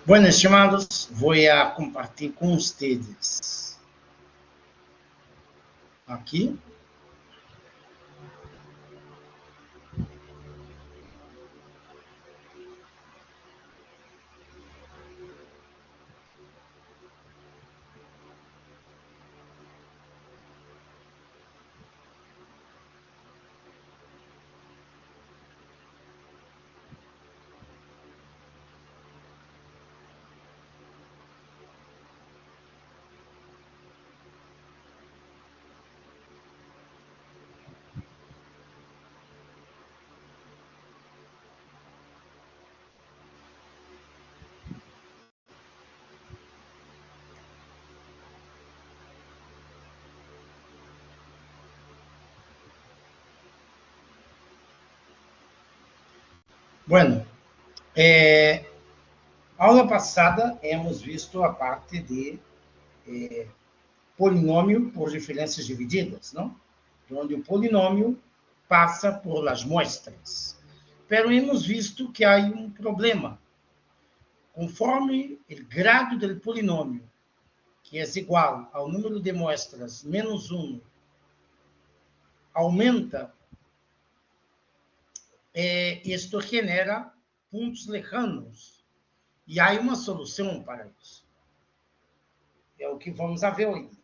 Bueno, estimados, voy a compartir con ustedes aquí. Bueno, aula passada hemos visto a parte de polinômio por diferenças divididas, não? Onde o polinômio passa por las muestras. Pero hemos visto que há um problema. Conforme o grado do polinômio, que é igual ao número de muestras menos 1, aumenta, isto genera pontos lejanos. E há uma solução para isso. É o que vamos ver hoje.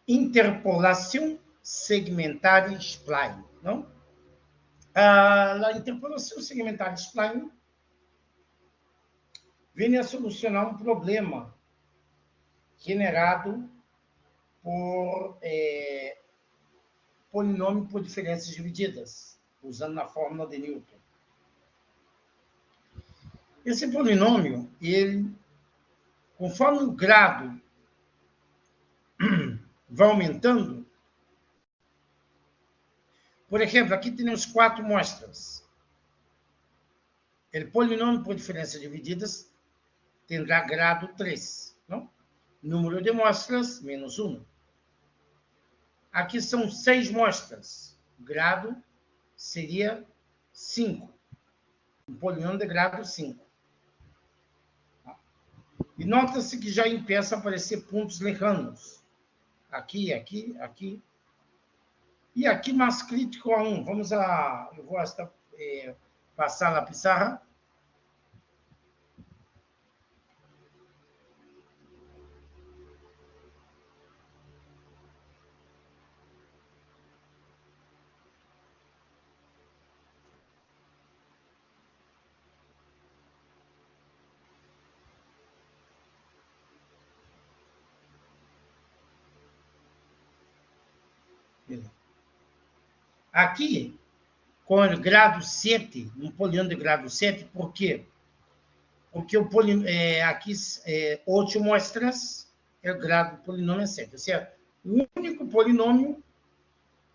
Interpolação segmentar spline, não? A interpolação segmentar spline vem a solucionar um problema generado por polinômio por diferenças divididas, usando a fórmula de Newton. Esse polinômio, ele, conforme o grado vai aumentando, por exemplo, aqui temos 4 muestras. O polinômio por diferenças divididas terá grado 3, não? Número de muestras, menos 1. Aqui são 6 muestras. O grado seria 5. Um polinômio de grado 5. E nota-se que já começa a aparecer pontos lejanos. Aqui, aqui, aqui. E aqui mais crítico a 1. Eu vou passar a pizarra. Aqui, com o grado 7, um polinômio de grado 7, por quê? Porque aqui 8 muestras, o grado do polinômio é 7. Ou seja, o único polinômio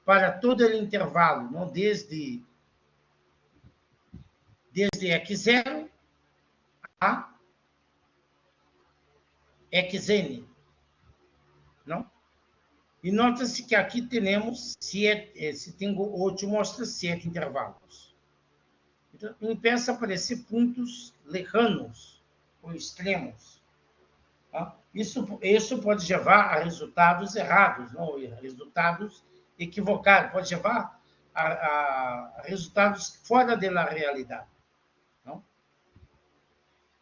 para todo o intervalo, não? Desde x0 a xn. Não? E nota-se que aqui temos, se tenho 8 mostras, 7 intervalos. Então, começa a aparecer pontos lejanos ou extremos. Tá? Isso pode levar a resultados errados, não? Resultados equivocados. Pode levar a resultados fora da realidade. Não?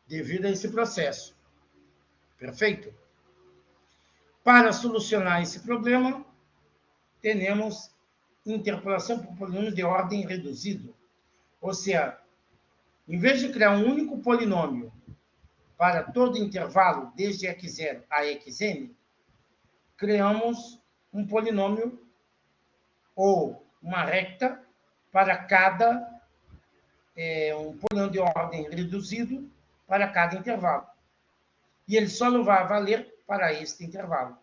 Devido a esse processo. Perfeito? Para solucionar esse problema, temos interpolação por polinômios de ordem reduzido. Ou seja, em vez de criar um único polinômio para todo intervalo, desde x0 a xn, criamos um polinômio ou uma reta para cada um polinômio de ordem reduzido para cada intervalo. E ele só não vai valer para este intervalo.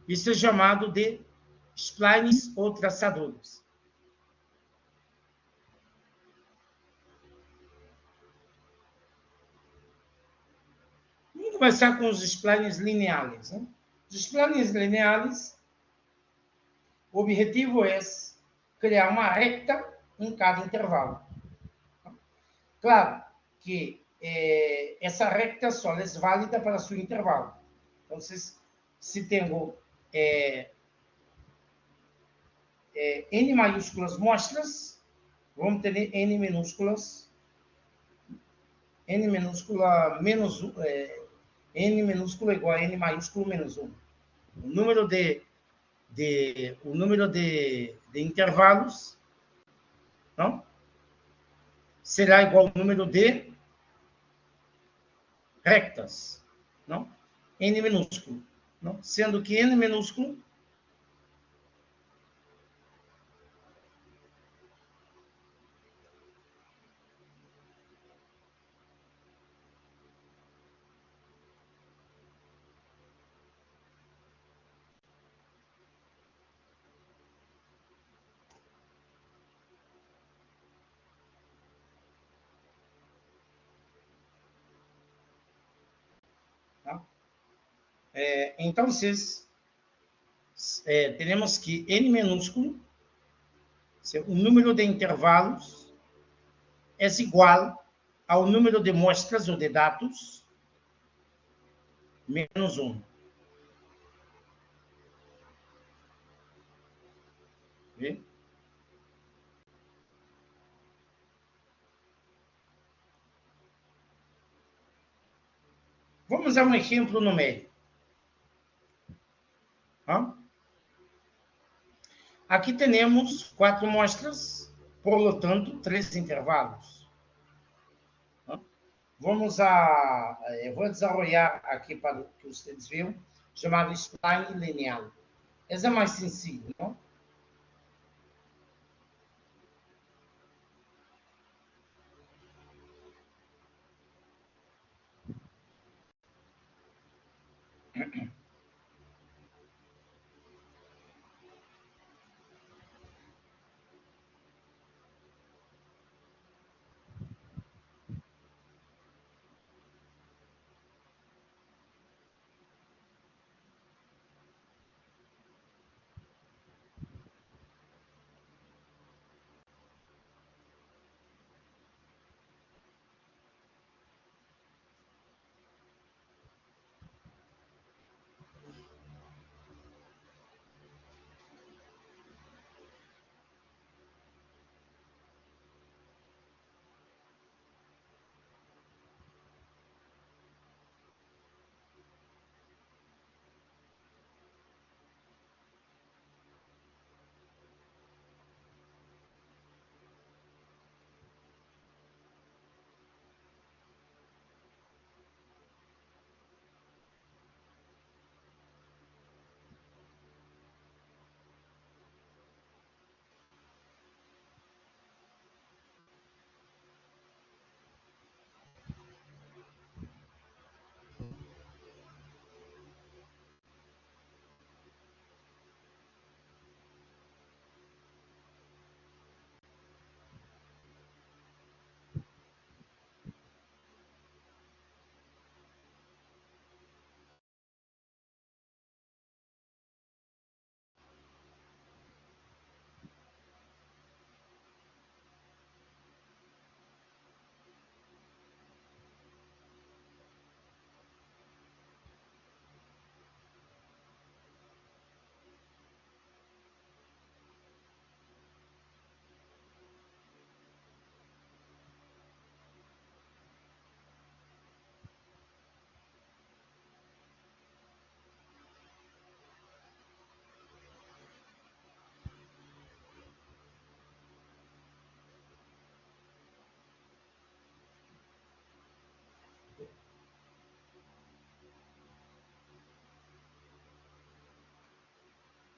Isso é chamado de splines ou traçadores. começar com os splines lineares. Né? Os splines lineares, o objetivo é criar uma reta em cada intervalo. Claro que essa reta só é válida para seu intervalo. Então, se tenho N maiúsculas mostras, vamos ter N minúsculas, N minúscula menos N minúsculo igual a N maiúsculo menos 1. O número de intervalos, não? Será igual ao número de rectas, não? N minúsculo, não? Sendo que N minúsculo tá? Então, teremos que N minúsculo, o número de intervalos, é igual ao número de mostras ou de dados menos 1. Vê? Vamos a um exemplo numérico. Tá? Aqui temos 4 mostras, por lo tanto, 3 intervalos. Tá? Eu vou desenvolver aqui para que vocês vejam, chamado spline linear. Esse é mais sencillo, não?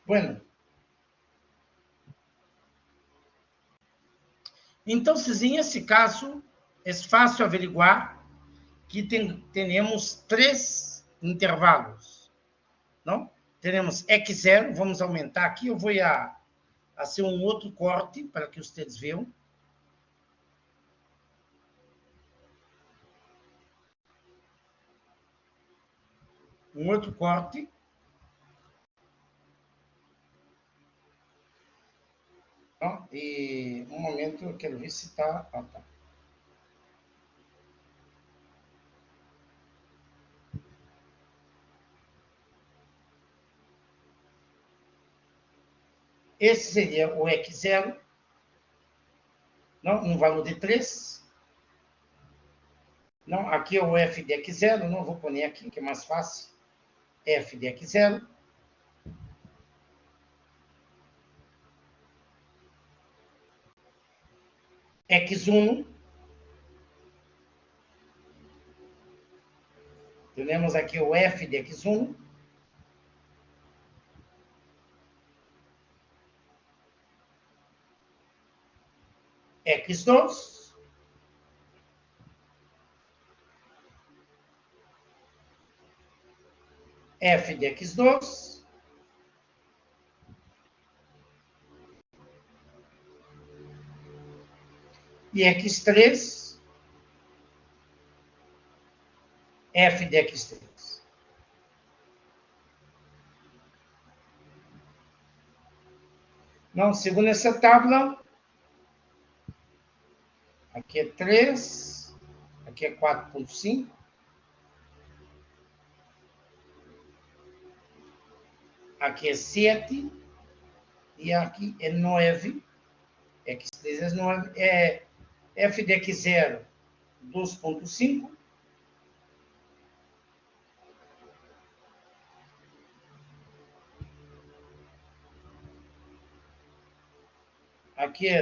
Bueno, então, em esse caso, é fácil averiguar que temos 3 intervalos, não? Temos x0, vamos aumentar aqui, eu vou fazer um outro corte para que vocês vejam. um outro corte. E um momento, eu quero ver se está... Ah, tá. Esse seria o X0, não, um valor de 3. Não, aqui é o f de X0, não vou pôr aqui, que é mais fácil. F de X0. X1. Temos aqui o f de X1. X2. F de X2. E X3. F de X3. Não, segundo essa tábua, aqui é 3, aqui é 4,5. Aqui é 7 e aqui é 9. X3 é 9. É f de X0, 2,5. Aqui é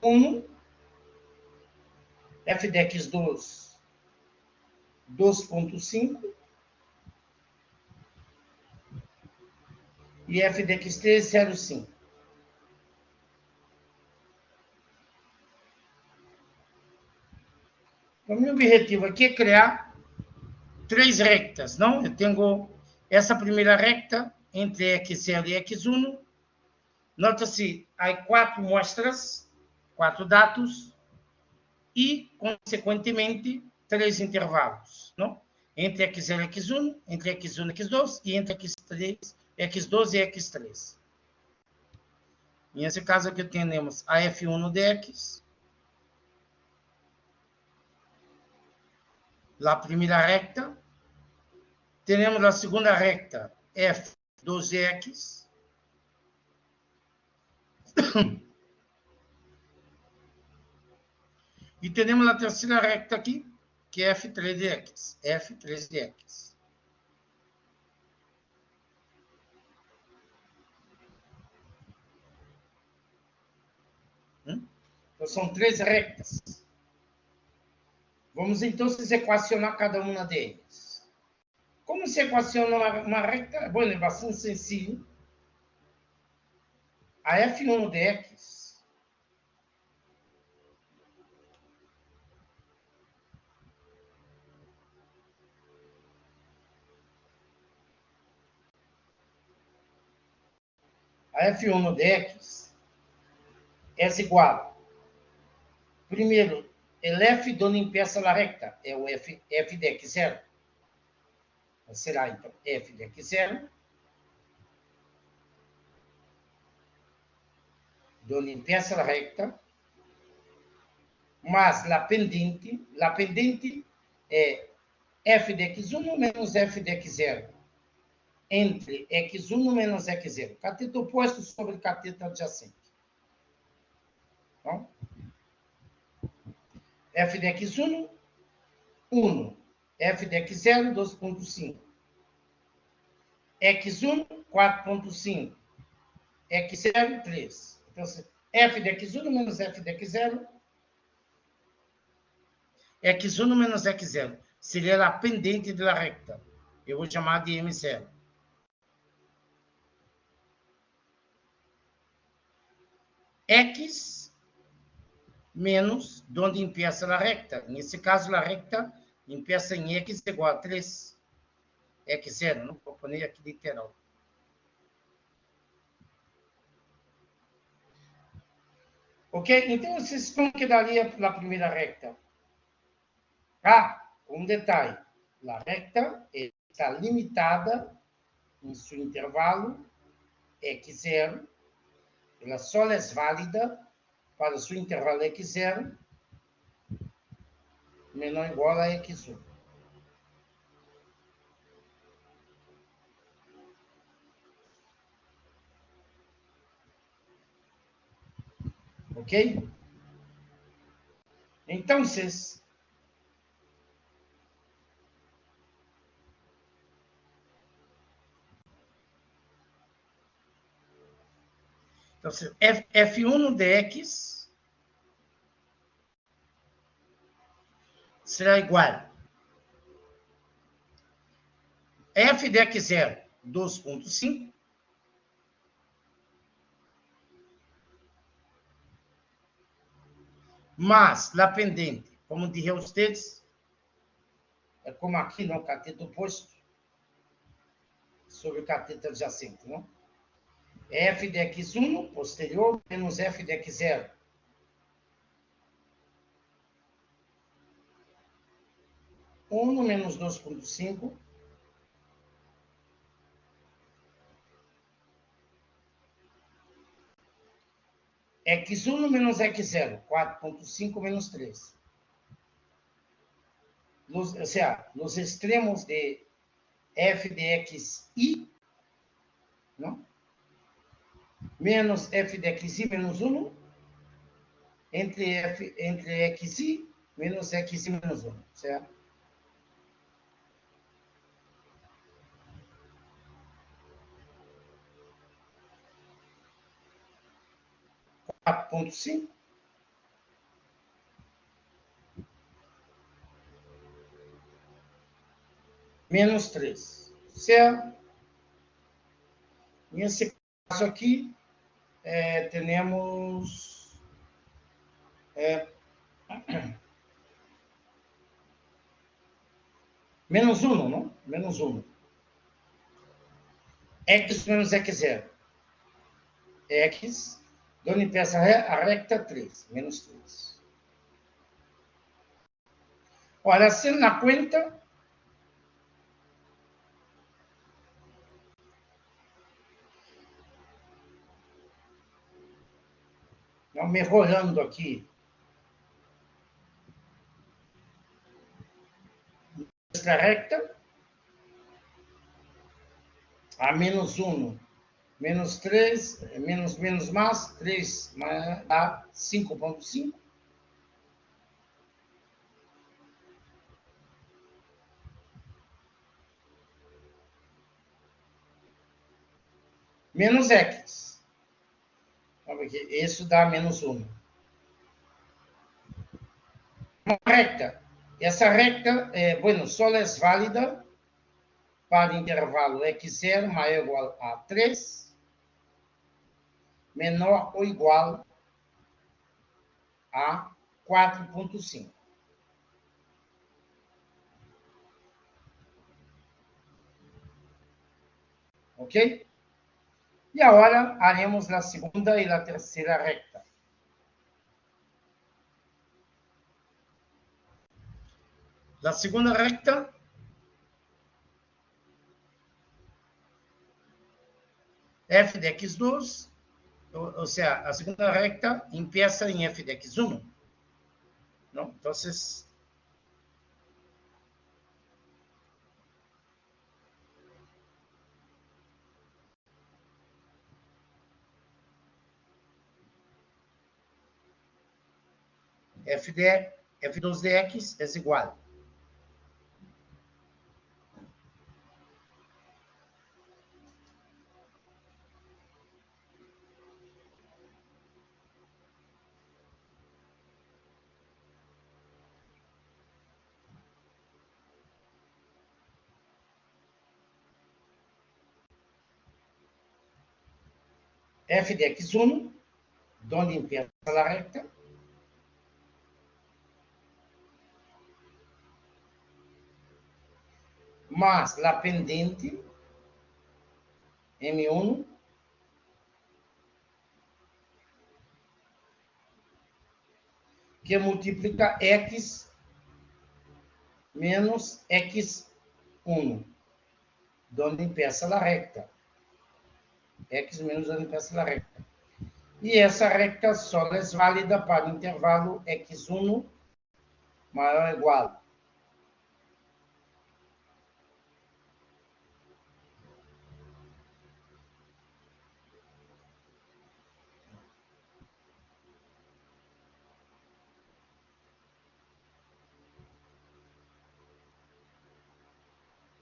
1. F de X2, 2,5. E f de X3, 0,5. O meu objetivo aqui é criar 3 rectas, não? Eu tenho essa primeira recta entre X0 e X1. Nota-se, há 4 mostras, 4 dados e, consequentemente, 3 intervalos, não? Entre X0 e X1, entre X1 e X2 e entre X2 e X3. Nesse caso aqui temos a F1 de X, a primeira recta, teremos a segunda recta, F2 de X, e teremos a terceira recta aqui, que é F3 de X. F3 de X. Então, são 3 rectas. Vamos, então, equacionar cada uma delas. Como se equaciona uma recta? Bom, é bastante sencillo. A F1 de X é igual. Primeiro, el F donde empieza a recta é o F de X0. Será, então, F de X0, donde empieza a recta, mas la pendente é F de X1 menos F de X0, entre X1 menos X0. Cateto oposto sobre cateto adjacente. Então, F de X1, 1. F de X0, 2,5. X1, 4,5. X0, 3. Então, F de X1 menos F de X0. X1 menos X0 seria a pendente da recta. Eu vou chamar de M0. X menos onde empieza a recta. Nesse caso, a recta empieza em X igual a 3. X0, não vou pôr aqui literal. Ok? Então, como quedaria a primeira recta? Ah, um detalhe. A recta está limitada em seu intervalo x0. Ela só é válida para o seu intervalo x0 menor ou igual a x1. Ok? Então, f1 de x será igual a f de x0, 2.5, mas a pendente, como dizia vocês, é como aqui no cateto oposto, sobre o cateto adjacente, não? F de x1 posterior menos f de x0. Menos 2.5 x1 menos x0, 4.5 menos 3. Ou seja, nos extremos de f de xi, não? Menos f de xi menos 1, entre xi menos xi menos 1, certo? (4.5) menos 3, certo? Nesse caso aqui, temos menos 1, não? Menos 1. X menos x0. X, donde empieza a recta 3, menos 3. Olha, assim na conta, melhorando aqui, esta recta, a menos 1, menos 3, menos mais, 3 dá 5.5. Menos x. Isso dá menos 1. Uma recta. Essa recta, bueno, só é válida para intervalo x0 maior ou igual a 3, menor ou igual a 4.5. Ok? E agora haremos a segunda e a terceira recta. A segunda recta f de x2, ou seja, a segunda recta empieza em f de x1. ¿No? Entonces, f2 de x é igual f de x1, donde empieza a recta, más la pendiente M1 que multiplica x menos x1, donde empieza la recta. X menos donde empieza la recta. E essa recta só é válida para o intervalo x1 maior ou igual.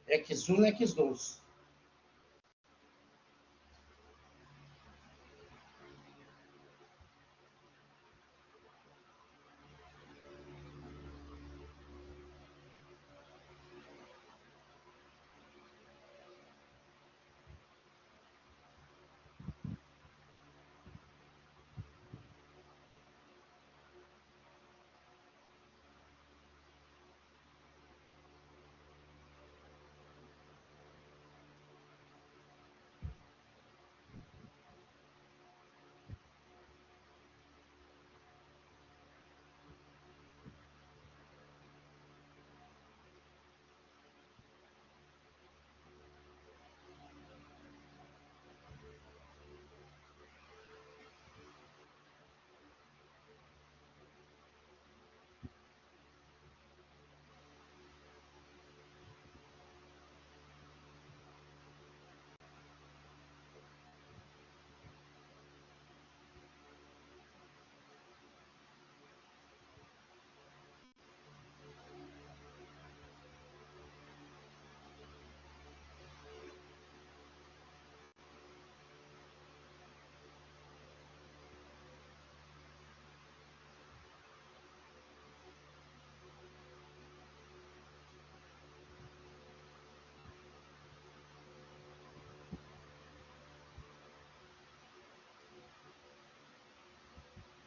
X1 e x2.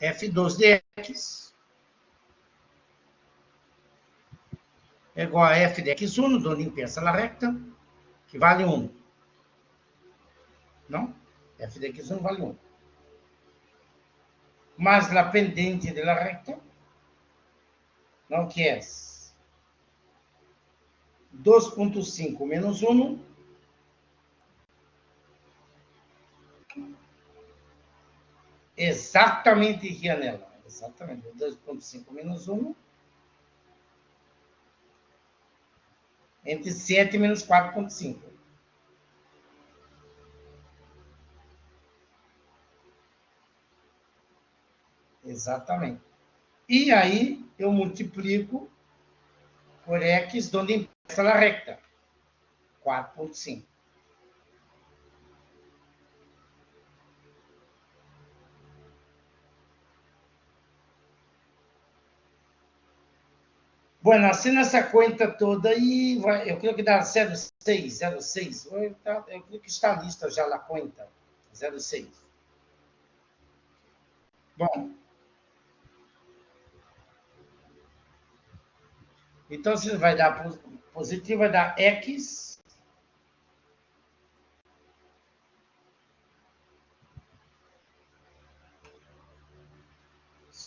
F2 de x é igual a f de x1, onde empieza a recta, que vale 1. Não? F de x1 vale 1. Mas a pendente da recta, não, que é 2.5 menos 1, exatamente aqui nela. Exatamente. 2.5 menos 1 entre 7 menos 4.5. Exatamente. E aí eu multiplico por x, onde empieza a recta. 4.5. Bueno, assim nessa conta toda aí, eu creio que dá 0,6, 0,6. Eu creio que está lista já a conta. 0,6. Bom, então você vai dar positivo, vai dar x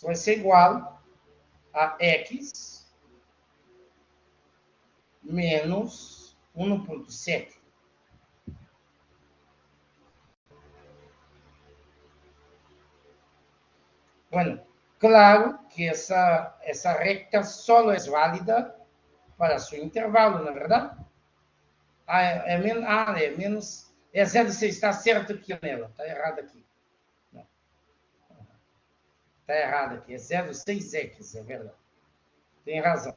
vai ser igual a x menos 1.7. Bueno, claro que essa recta só é válida para seu intervalo, não é verdade? É menos. É 0,6, está certo aqui nela, está errado aqui. Está errado aqui, é 0,6x, é verdade. Tem razão.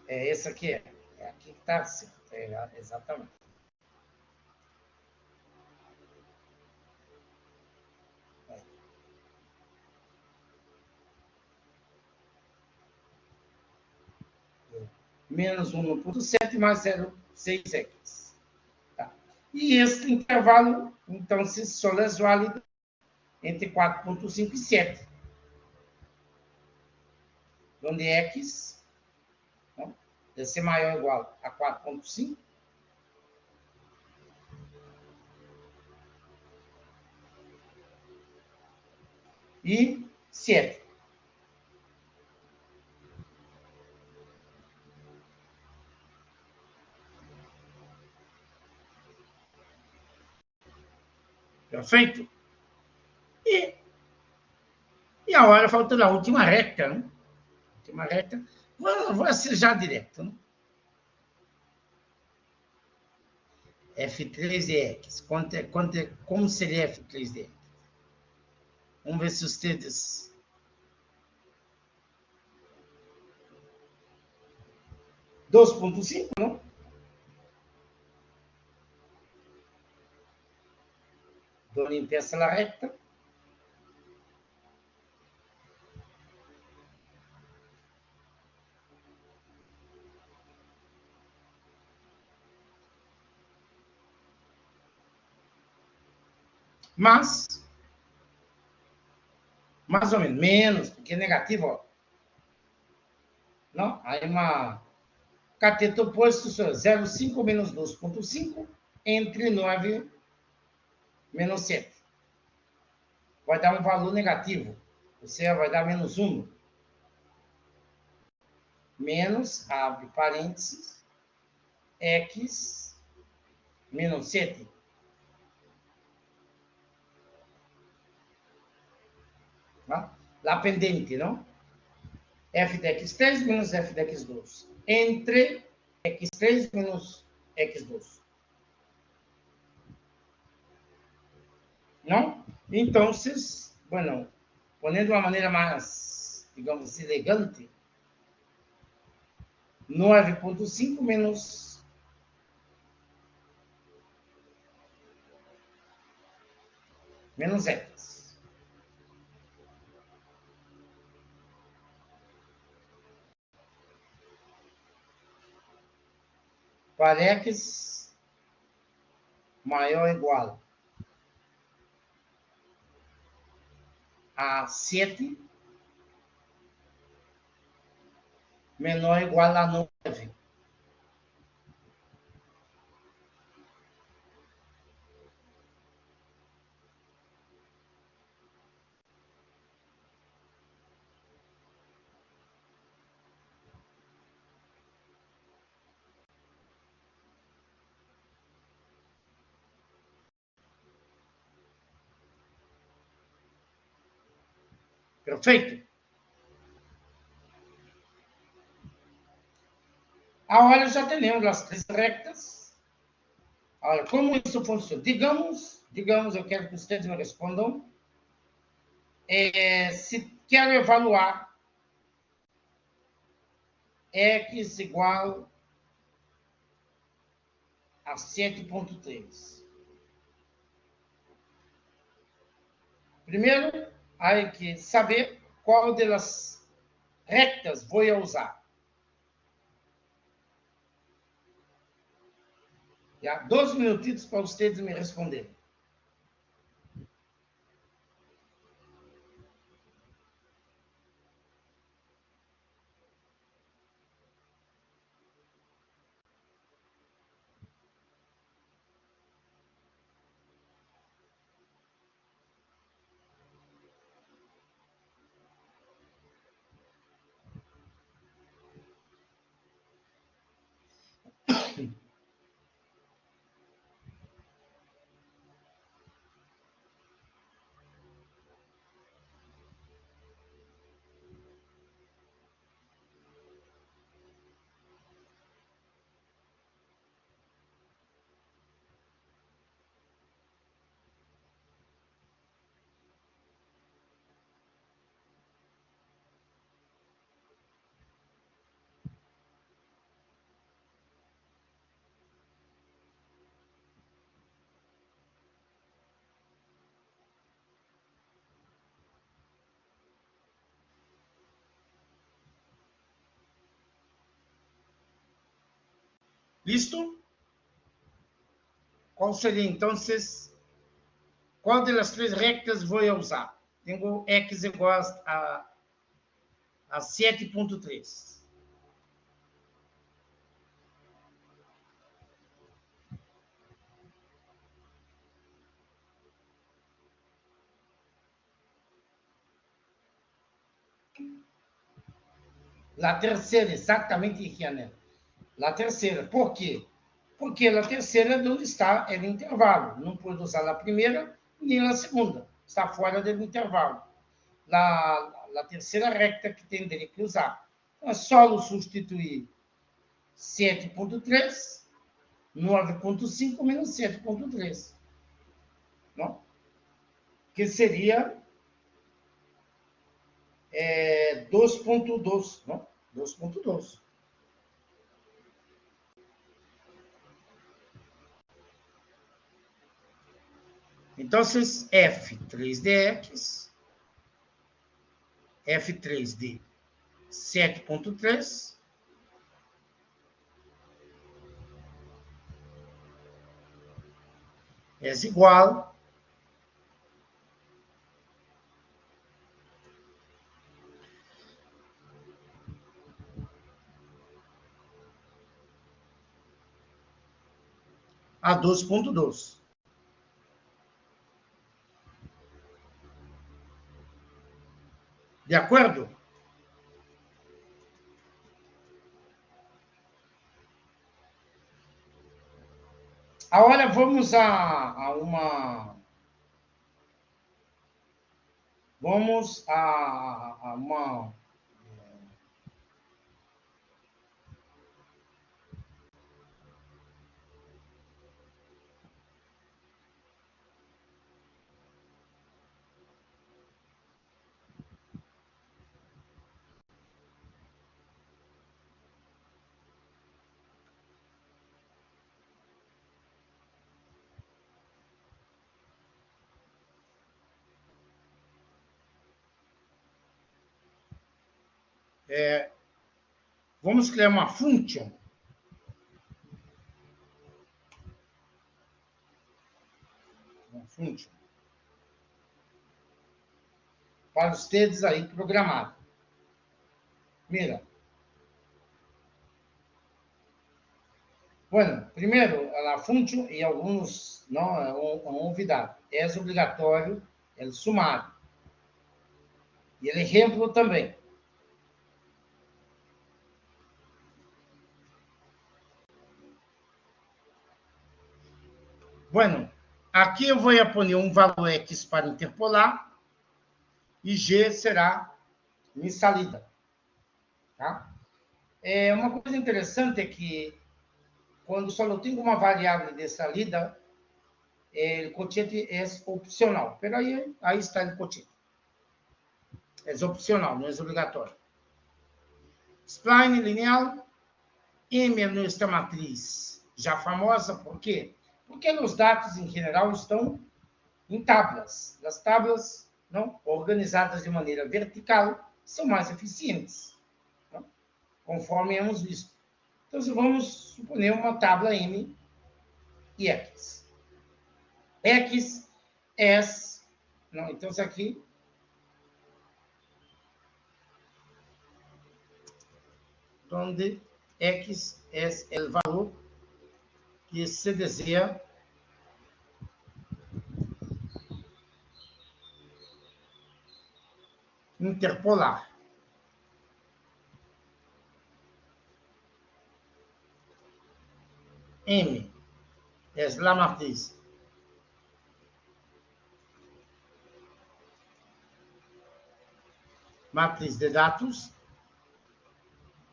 É esse aqui, é aqui que está certo, é errado, exatamente. Menos 1.7 mais 0,6x. Tá. E esse intervalo, então, se só é válido entre 4.5 e 7. Onde x não, deve ser maior ou igual a 4.5. e 7. Perfeito? E, e agora falta a última reta, né? Última reta. Vou ser já direto, né? F3 de X. Como seria F3 de X? Vamos ver se vocês... 2.5, não? Dou limpieza a la recta. Mas, mais ou menos, porque é negativo, ó. Não? Aí uma cateto oposto, 0,5 menos 2,5 entre 9 menos 7. Vai dar um valor negativo. Você vai dar menos 1. Menos, abre parênteses, x menos 7. Tá? Lá pendente, não? F de x3 menos f de x2. Entre x3 menos x2. Não? Então, bueno, ponendo de uma maneira mais, digamos, elegante, 9,5 menos x. Para x maior ou igual a 7, menor ou igual a 9. Perfeito? Agora já temos as três rectas. Agora, como isso funciona? Digamos, eu quero que vocês me respondam. Se quero evaluar x igual a 7,3. Primeiro, há que saber qual das rectas vou usar. Já, 2 minutitos para vocês me responderem. Listo? Qual seria, então, qual das três rectas vou usar? Tenho x igual a 7,3. La terceira, exatamente, Rianel. La terceira. Por quê? Porque a terceira é onde está o intervalo. Não pode usar a primeira nem a segunda. Está fora do intervalo. A terceira recta que teria que usar. Então, é só substituir 7.3, 9.5 menos 7.3. Não? Que seria 2.2. Não? 2.2. Então, F3 de X, F3 de 7.3 é igual a 2.2. De acordo? Agora vamos a uma. Vamos a uma. Vamos criar uma função. Uma função. Para vocês aí programado. Mira. Bueno, primeiro, a função e alguns, não, é uma novidade. É obrigatório o sumário. E o exemplo também. Bueno, aqui eu vou poner um valor X para interpolar e G será minha salida. Tá? Uma coisa interessante é que quando só eu tenho uma variável de salida, o quociente é opcional. Pero aí está o quociente. É opcional, não é obrigatório. Spline lineal, M é nossa matriz já famosa, por quê? Porque os dados, em geral, estão em tablas. As tablas não organizadas de maneira vertical são mais eficientes, não? Conforme hemos visto. Então, vamos suponer uma tabla M e X. X, S, não, então isso aqui onde X é o valor que se deseja interpolar. M é a matriz de dados,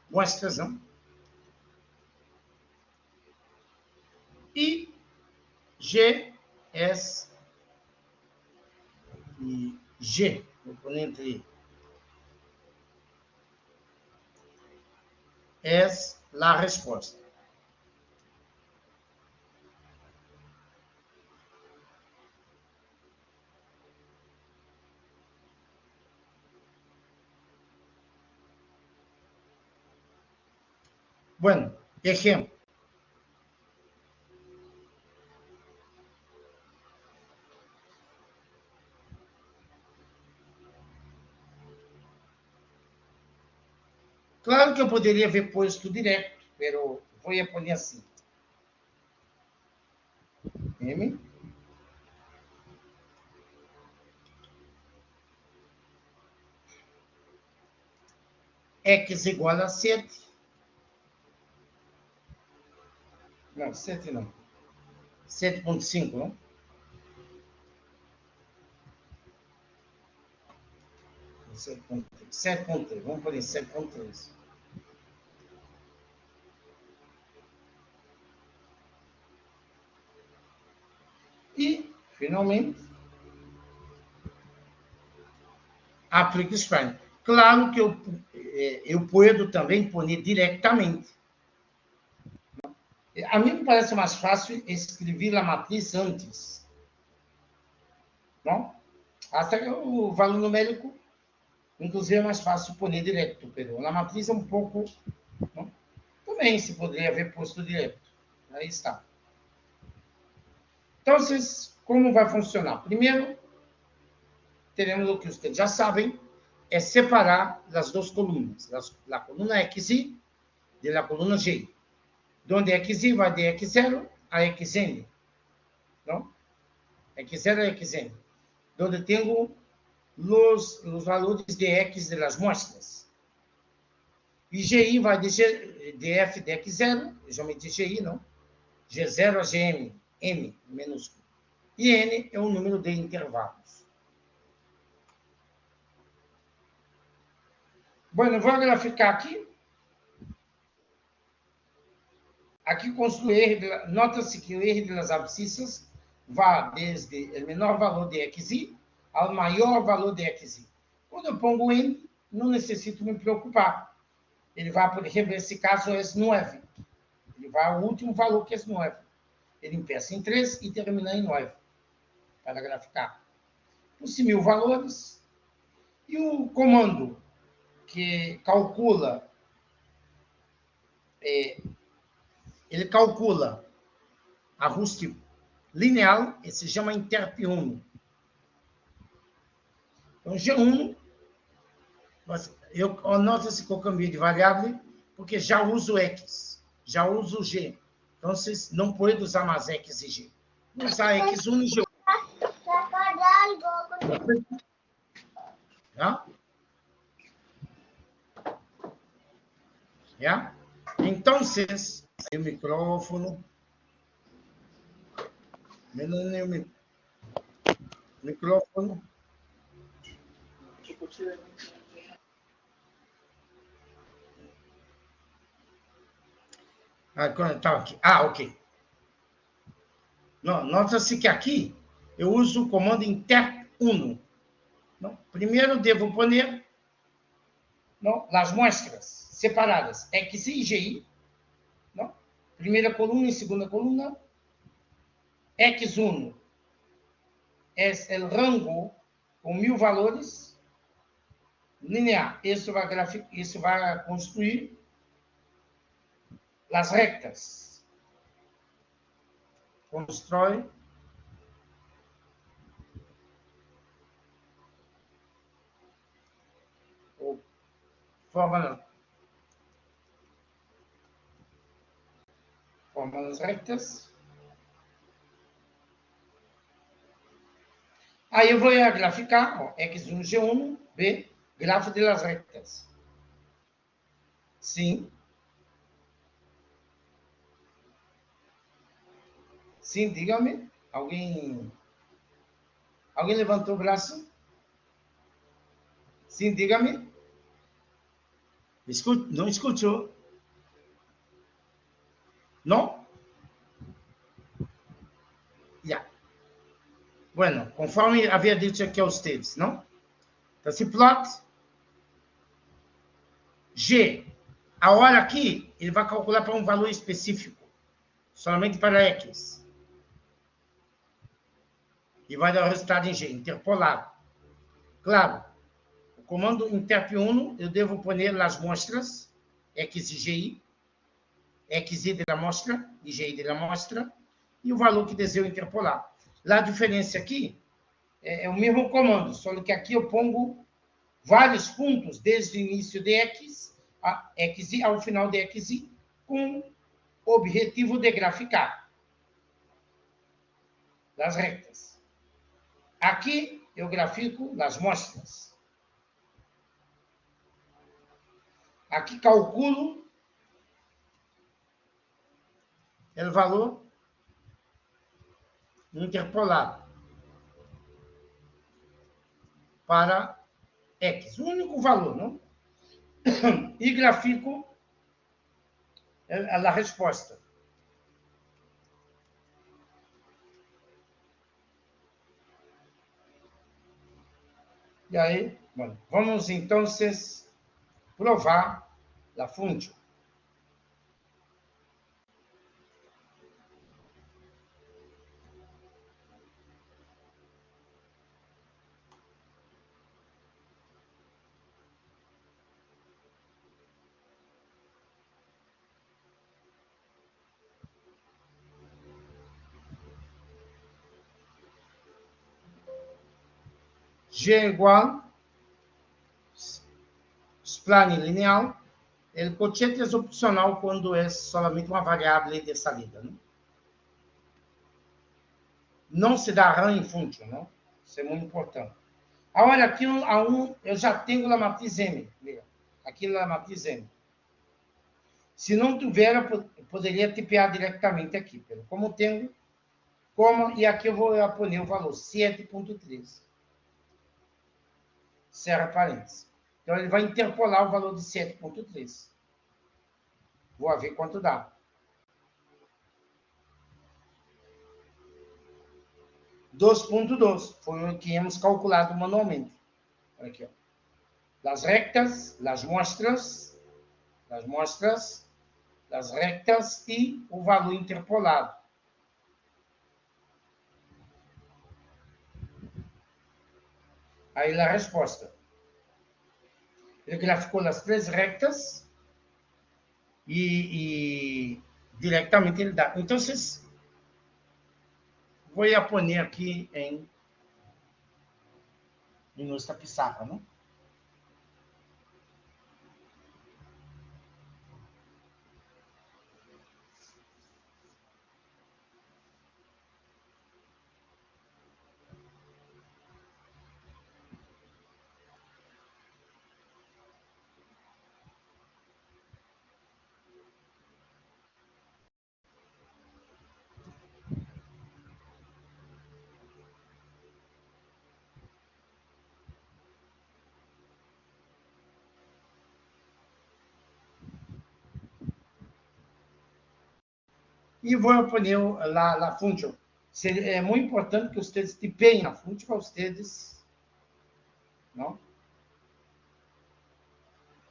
muestras, não? E G é G, vou pôr entre é a resposta. Bueno, exemplo. Claro que eu poderia ver posto direto, pero vou pôr assim. M x igual a 7. Não, 7 não. 7,5, não? 7,3. Vamos por isso, 7,3. E, finalmente, aplico o spline. Claro que eu posso também pôr diretamente. A mim me parece mais fácil escrever a matriz antes. Não? Até o valor numérico, inclusive, é mais fácil pôr direto. Pero na matriz é um pouco... Não? Também se poderia haver posto direto. Aí está. Então, como vai funcionar? Primeiro, teremos o que vocês já sabem, é separar as duas colunas. A coluna XI da coluna G. Onde XI vai de X0 a Xn. Não? X0 a Xn. Onde tenho os valores de X das mostras. E GI vai de f de X0, geralmente GI, não? G0 a Gm, M minúsculo. E N é o número de intervalos. Bom, eu vou graficar aqui. Aqui construo R. Nota-se que o R das abscissas vai desde o menor valor de xi ao maior valor de xi. Quando eu pongo N, não necessito me preocupar. Ele vai, por exemplo, nesse caso, é 9. Ele vai ao último valor, que é 9. Ele empieza em 3 e termina em 9, para graficar. Pus 1000 valores. E o comando que calcula, ele calcula ajuste linear, esse se chama interp1. Então, G1, nota-se que eu cambiei de variável, porque já uso X, já uso G. Então, vocês não podem usar mais X e G. Vou usar X1 e G1. Tá? Yeah? Então, o micrófono. Micrófono. Tá aqui. Ok. Nota-se que aqui eu uso o comando interp1. Primeiro devo pôr as mostras separadas, XI e GI. Não? Primeira coluna e segunda coluna. X1 é o rango com 1000 valores linear. Isso vai construir as rectas. Constrói forma as rectas. Aí eu vou graficar, X1, G1, B, grafo de las rectas. Sim. Sim, diga-me. Alguém levantou o braço? Sim, diga-me. Não escutou? Não? Yeah. Bueno, conforme havia dito aqui a vocês, não? Então, se plot G, a hora aqui, ele vai calcular para um valor específico, somente para X. E vai dar o resultado em G, interpolado. Claro, o comando interp1, eu devo pôr as mostras, X e GI, XI da amostra e GI da amostra, e o valor que desejo interpolar. Lá a diferença aqui é o mesmo comando, só que aqui eu pongo vários pontos, desde o início de XI ao final de XI, com o objetivo de graficar as retas. Aqui eu grafico as mostras. Aqui calculo o valor interpolado para X, o único valor, não? E grafico a resposta. E aí, bueno, vamos então provar a função. G igual spline lineal. O cochete é opcional quando é somente uma variável de salida. Não se dá RAM em função, não? Isso é muito importante. Agora, aqui eu já tenho a matriz M. Aqui na matriz M. Se não tiver, eu poderia tipear diretamente aqui. Como tenho, e aqui eu vou pôr o valor 7.3. Cerra parênteses. Então, ele vai interpolar o valor de 7.3. Vou ver quanto dá. 2.2 foi o que tínhamos calculado manualmente. Aqui, ó. Las rectas, las muestras, las rectas e o valor interpolado. Aí a resposta. Ele graficou as três rectas e diretamente ele dá. Então, vou pôr aqui em nossa pizarra, não? E vou pôr a função. É muito importante que vocês tipeiem a função para vocês, não?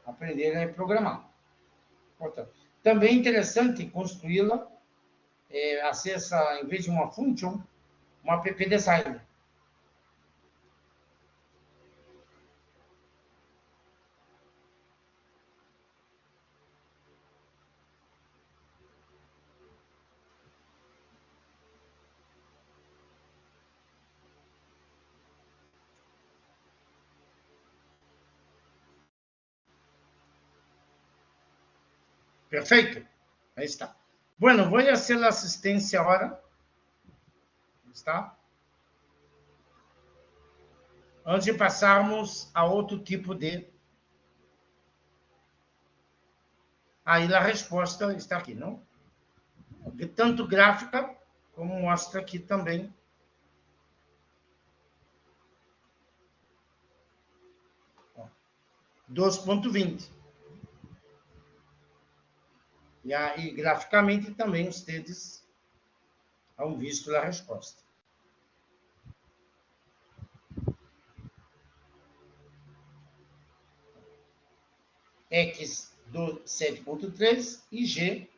Aprenderem a programar. Portanto, também é interessante construí-la, acessa, em vez de uma função, uma app designer. Perfeito? Aí está. Bueno, vou fazer a assistência agora. Está? Antes de passarmos a outro tipo de... Aí a resposta está aqui, não? Tanto gráfica, como mostra aqui também. 2.20. E aí, graficamente, também vocês vão visto a resposta. X do 7.3 e G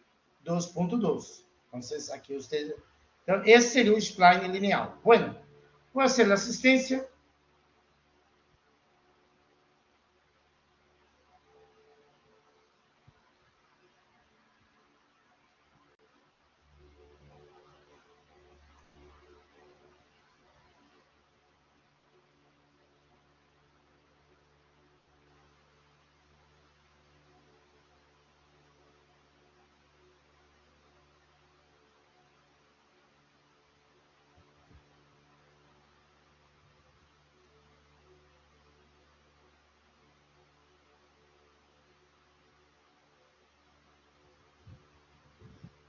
2.2. Então, aqui vocês... Então, esse seria o spline lineal. Bueno, vou fazer a assistência.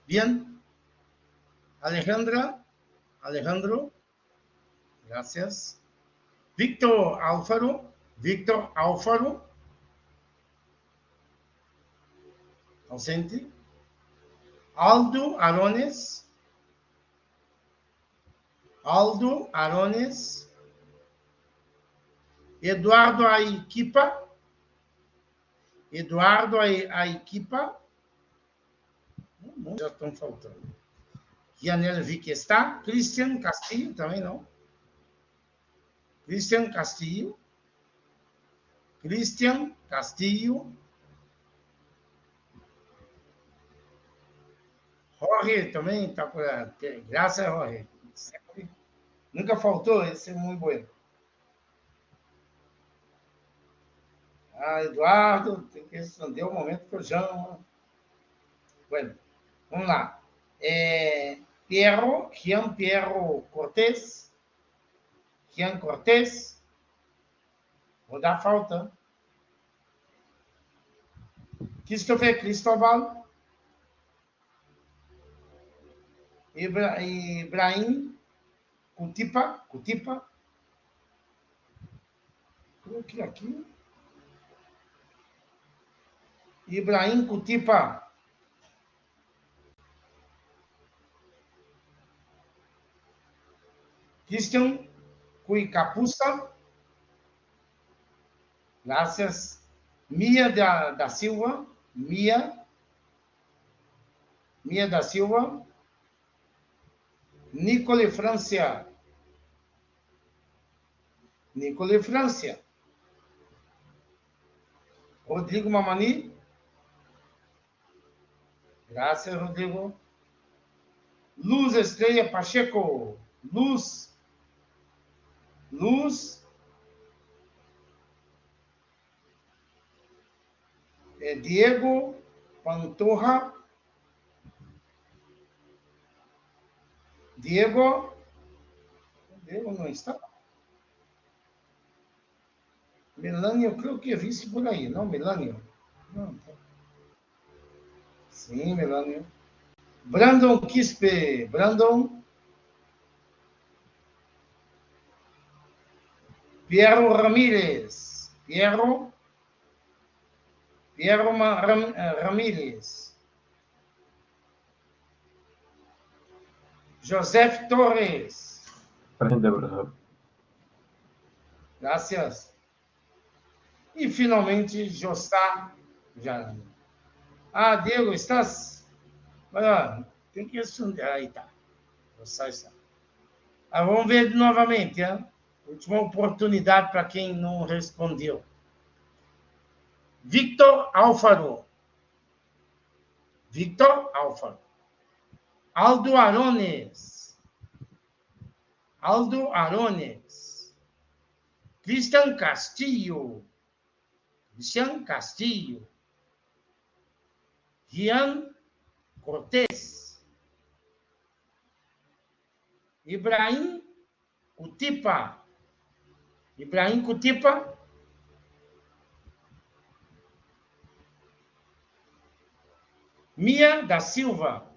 Bien. Alejandro, gracias. Víctor Alfaro, ausente. Aldo Arones. Eduardo Aiquipa. Já estão faltando. Yanela vi que está. Cristian Castillo, também não. Cristian Castillo. Jorge também está por aí. Graças a Jorge. Sempre. Nunca faltou, esse é muito bom. Eduardo, tem que responder o momento que eu chamo. Bueno, vamos lá. Jean Pierro Cortés. Vou dar falta. Cristóbal. Ibrahim Cutipa. Coloquei aqui. Ibrahim Cutipa. Christian Cuicapuça. Gracias. Mia da Silva. Mia da Silva. Nicole Francia. Rodrigo Mamani. Gracias, Rodrigo. Luz Estrella Pacheco. Luz. Diego Pantoja. Diego não está. Melânio, eu creio que eu vi isso por aí. Não, Melânio? Não, tá. Sim, Melânio. Brandon Quispe. Piero Ramírez. Piero Ramírez. José Torres. Presente, professor. Gracias. E, finalmente, Josá. Diego, estás? Olha, tem que responder. Aí tá. Josá está. Vamos ver novamente, hein? Última oportunidade para quem não respondeu. Victor Alfaro. Aldo Arones. Cristian Castillo. Gian Cortés. Ibrahim Cutipa. Mia da Silva.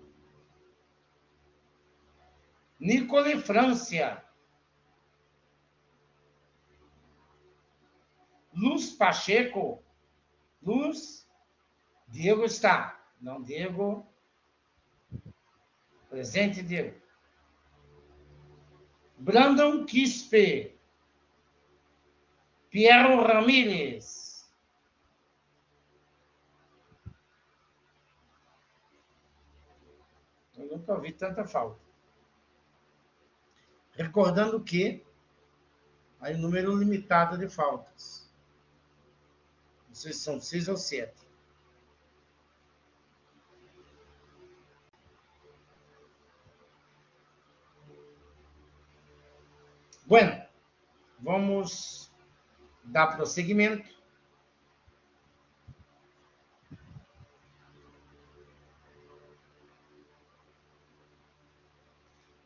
Nicole Francia. Luz Pacheco. Diego está. Não, Diego. Presente, Diego. Brandon Quispe. Piero Ramírez. Eu nunca vi tanta falta. Recordando que há um número limitado de faltas. Não sei se são 6 ou 7. Bueno, vamos dar prosseguimento.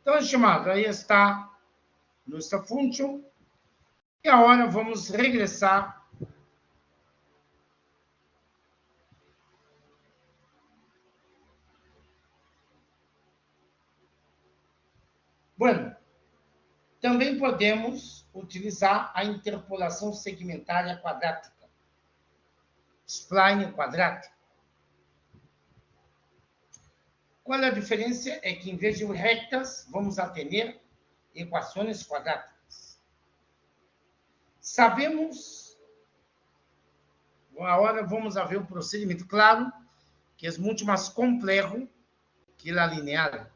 Então, estimado, aí está nossa função. E agora vamos regressar Bueno, também podemos utilizar a interpolação segmentária quadrática, spline quadrático. Qual é a diferença? É que, em vez de retas, vamos a ter equações quadráticas. Sabemos, agora vamos a ver o procedimento. Claro que é muito mais complexo que a linear.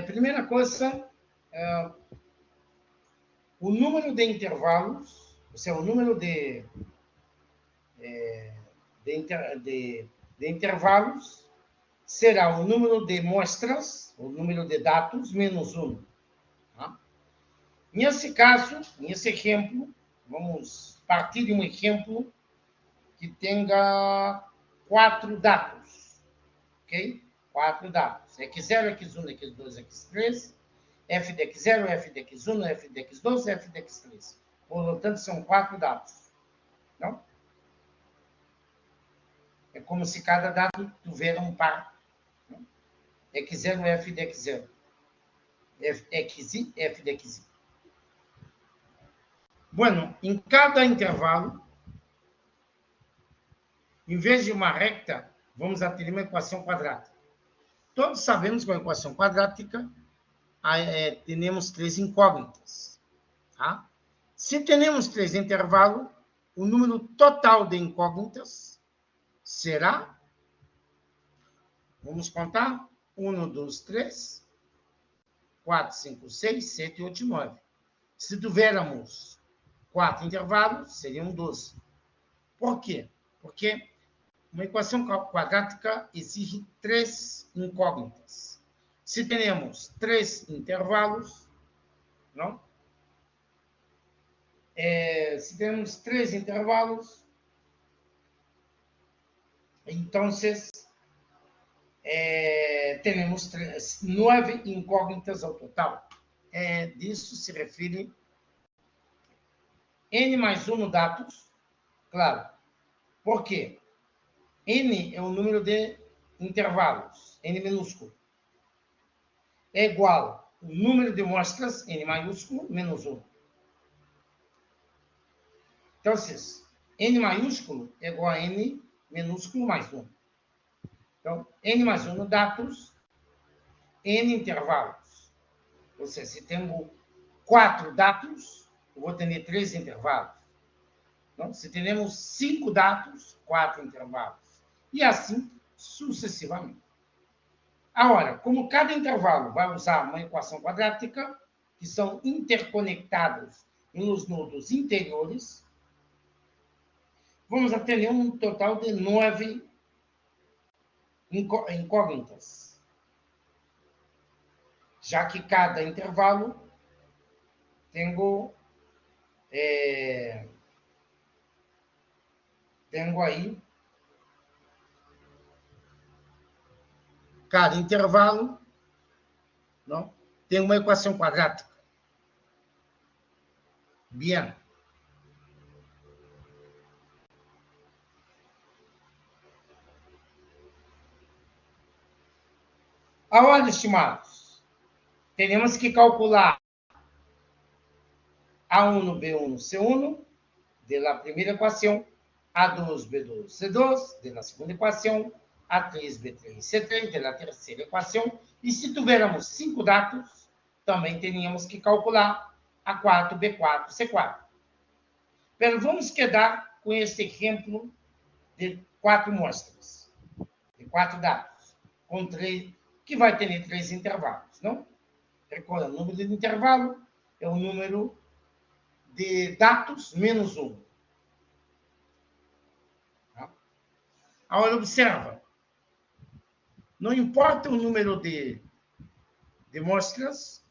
Primeira coisa, o número de intervalos, ou seja, o número de intervalos será o número de mostras, o número de dados, menos 1. Tá? Nesse caso, nesse exemplo, vamos partir de um exemplo que tenha 4 dados. Ok? 4 dados. X0, X1, X2, X3, f de x0, f de x1, f de x2, f de x3. Portanto, são 4 dados. Não? É como se cada dado tivesse um par. Não? x0, f de x0. xi, f de xi. Bueno, em cada intervalo, em vez de uma reta, vamos ter uma equação quadrática. Todos sabemos que a equação quadrática temos 3 incógnitas. Tá? Se temos 3 intervalos, o número total de incógnitas será, vamos contar, 1, 2, 3, 4, 5, 6, 7, 8, 9. Se tivéssemos 4 intervalos, seriam 12. Por quê? Porque uma equação quadrática exige 3 incógnitas. Se temos 3 intervalos, não? Se temos 3 intervalos, então temos 9 incógnitas ao total. Disso se refere n mais 1 dados, claro. Por quê? N é o número de intervalos, n minúsculo. É igual ao número de mostras, n maiúsculo, menos 1. Então, n maiúsculo é igual a n minúsculo mais 1. Então, n mais 1 dados, n intervalos. Ou seja, se temos 4 dados, eu vou ter 3 intervalos. Então, se temos 5 dados, 4 intervalos. E assim sucessivamente. Agora, como cada intervalo vai usar uma equação quadrática, que são interconectados nos nodos interiores, vamos ter um total de 9 incógnitas. Já que cada intervalo tenho aí cada intervalo, não? Tem uma equação quadrática. Bien. Agora, estimados, teremos que calcular A1, B1, C1, da primeira equação, A2, B2, C2, da segunda equação, A3, B3, C3, da terceira equação. E se tivéssemos 5 dados, também teríamos que calcular A4, B4, C4. Mas vamos quedar com este exemplo de 4 mostras, de 4 dados, com 3, que vai ter 3 intervalos, não? Recorda, o número de intervalo é o número de dados menos 1. Agora, observa. Não importa o número de mostras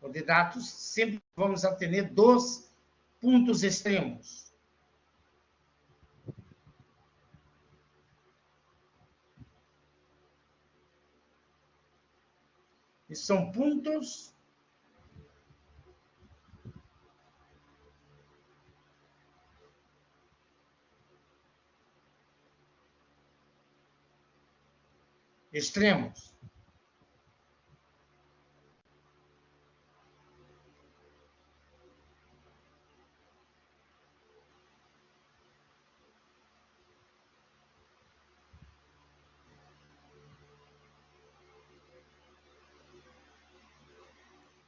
ou de dados, sempre vamos ter 2 pontos extremos. E são pontos extremos.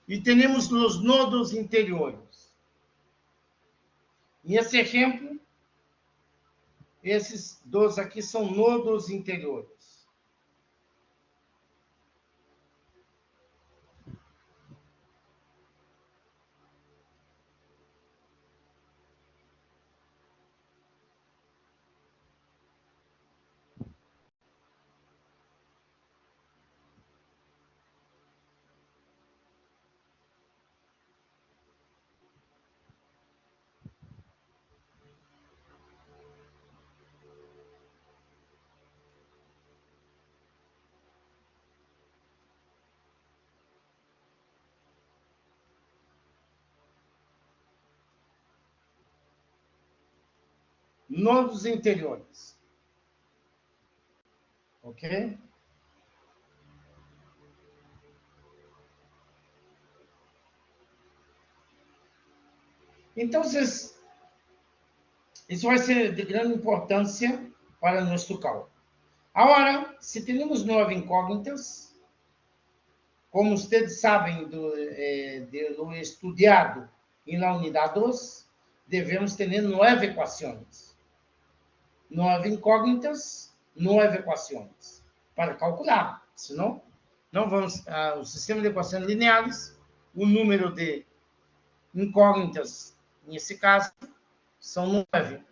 E temos os nodos interiores. E esse exemplo, esses dois aqui são nodos interiores. Nodos interiores. Ok? Então, isso vai ser de grande importância para nosso cálculo. Agora, se temos 9 incógnitas, como vocês sabem do estudado na unidade 2, devemos ter 9 equações. 9 incógnitas, 9 equações para calcular. Senão, não vamos. O sistema de equações lineares, o número de incógnitas, nesse caso, são 9.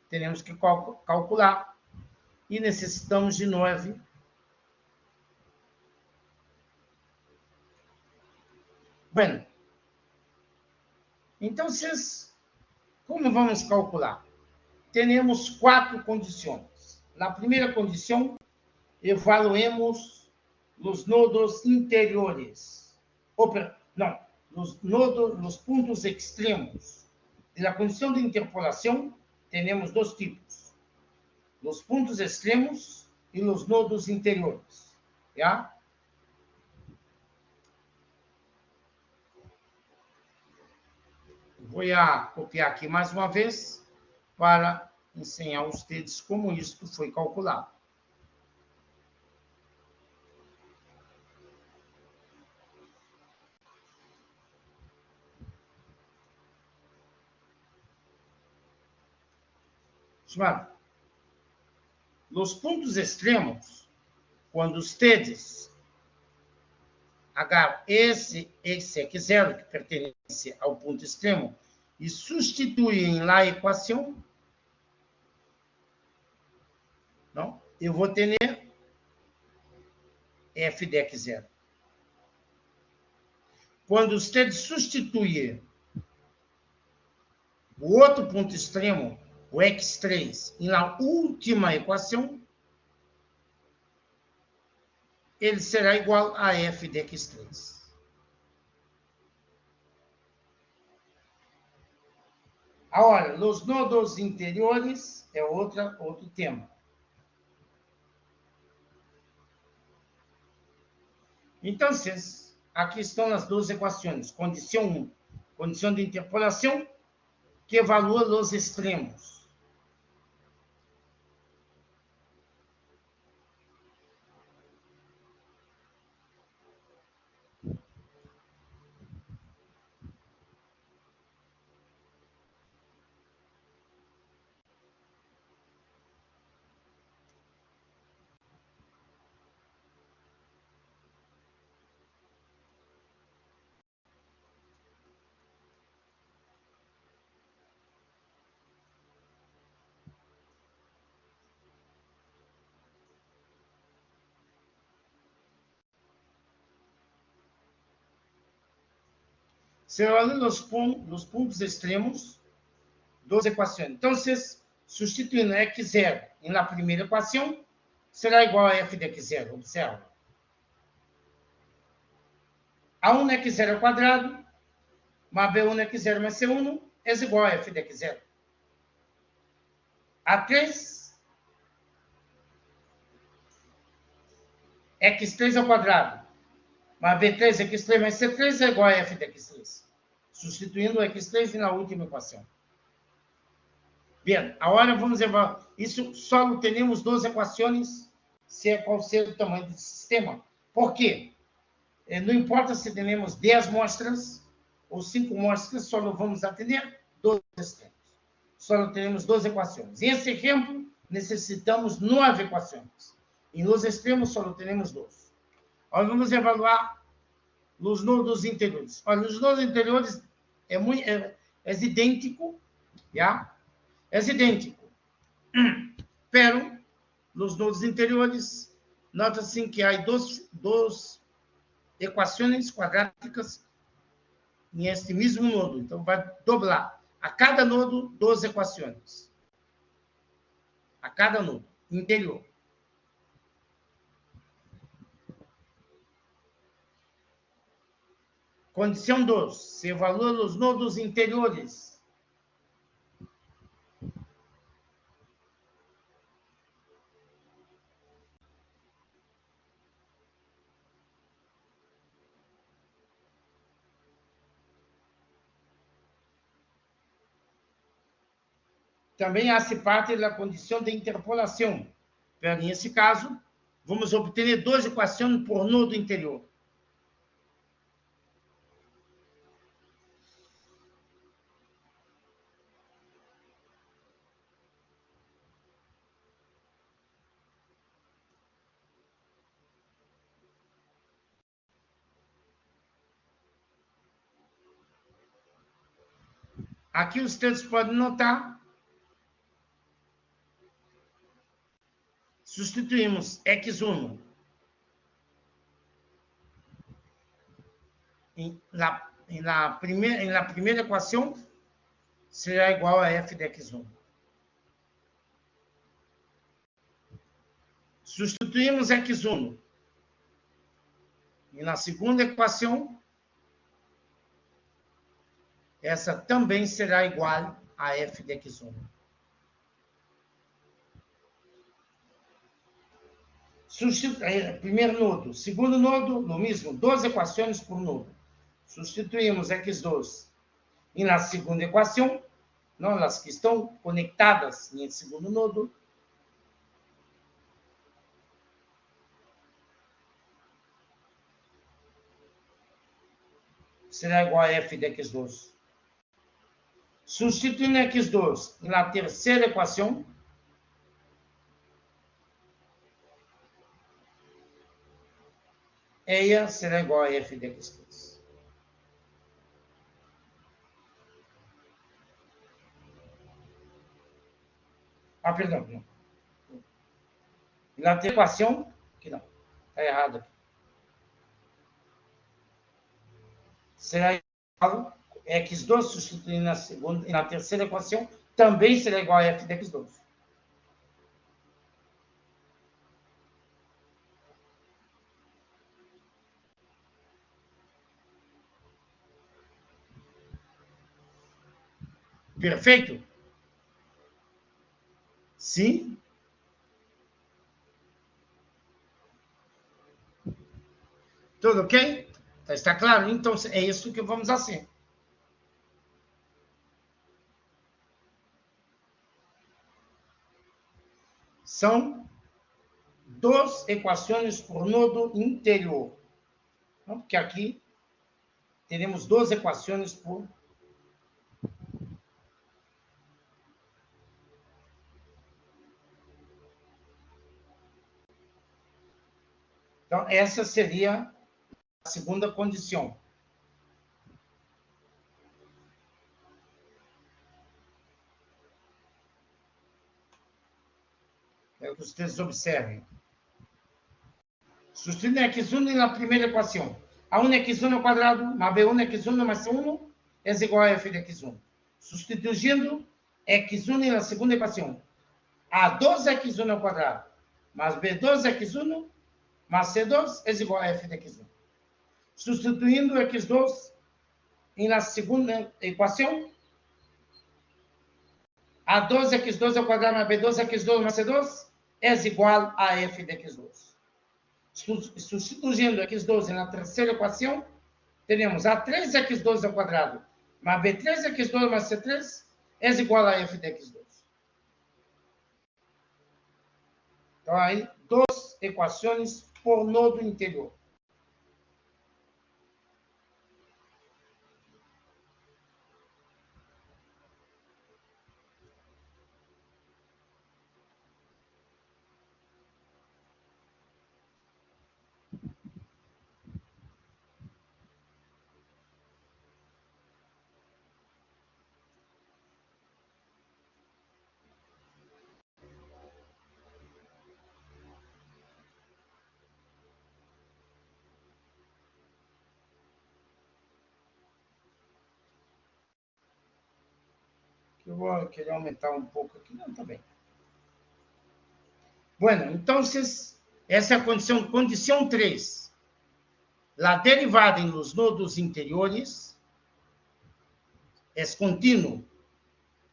Teremos que calcular. E necessitamos de 9. Bem, então, como vamos calcular? Temos 4 condições. Na primeira condição, evaluemos os nodos interiores. Não, os pontos extremos. Na condição de interpolação, temos 2 tipos. Os pontos extremos e os nodos interiores. Já? Vou copiar aqui mais uma vez para ensinar a vocês como isso foi calculado. Os pontos extremos, quando vocês agarram esse aqui zero, que pertence ao ponto extremo, e substituem na equação, não? Eu vou ter f de x0. Quando vocês substituem o outro ponto extremo, o x3, na última equação, ele será igual a f de x3. Agora, os nodos interiores é outro tema. Então, aqui estão as 2 equações. Condição 1, condição de interpolação, que evalua os extremos. Se olha os pontos extremos, 2 equações. Então, substituindo x0 na primeira equação, será igual a f de x0. Observa. A1 é x0 ao quadrado, mais B1 é x0 mais C1 é igual a f de x0. A3 é x3 ao quadrado, mais B3 é x3 mais C3 é igual a f de x3. Substituindo o x3 na última equação. Bem, agora vamos evaluar. Isso só temos duas equações, qual ser o tamanho do sistema. Por quê? Não importa se temos 10 mostras ou 5 mostras, só vamos atender 12 extremos. Só temos 12 equações. Em esse exemplo, necessitamos 9 equações. E nos extremos, só temos 12. Agora vamos evaluar os nodos interiores. Olha, os nodos interiores é idêntico, já? É idêntico. Pero, nos nodos interiores, nota-se que há duas equações quadráticas neste mesmo nodo. Então, vai dobrar. A cada nodo, 12 equações. A cada nodo interior. Condição 2. Se evalua os nodos interiores. Também hace parte da condição de interpolação. Nesse caso, vamos obter 2 equações por nodo interior. Aqui vocês podem notar, substituímos x1 na primeira equação, será igual a f de x1. Substituímos x1 e na segunda equação, essa também será igual a f de x1. Primeiro nodo. Segundo nodo, no mesmo, 12 equações por nodo. Substituímos x2 e na segunda equação, não, as que estão conectadas no segundo nodo, será igual a f de x2. Substituindo x2 na terceira equação, ela será igual a f de x3. Ah, perdão, não. Na terceira equação, que não, está errado aqui. Será igual a x2 substituindo na segunda e na terceira equação, também será igual a f de x2. Perfeito? Sim? Tudo ok? Está claro? Então, é isso que vamos fazer. São 2 equações por nodo interior. Porque aqui teremos 2 equações por Então, essa seria a segunda condição. É que vocês observem. Substituindo x1 na primeira equação. A1 é x1 ao quadrado, mais b1 é x1 mais c1 é igual a f de x1. Substituindo x1 na segunda equação. A2 é x1 ao quadrado, mais b2 é x1 mais c2 é igual a f de x1. Substituindo x2 na segunda equação, A2x2 ao quadrado mais B2x2 mais C2 é igual a f de x2. Substituindo x2 na terceira equação, teremos A3x2 ao quadrado mais B3x2 mais C3 é igual a f de x2. Então, aí, duas equações por nodo interior. Eu vou querer aumentar um pouco aqui. Não, tá bem. Bueno, então, essa é a condição 3. A derivada em los nodos interiores é contínua.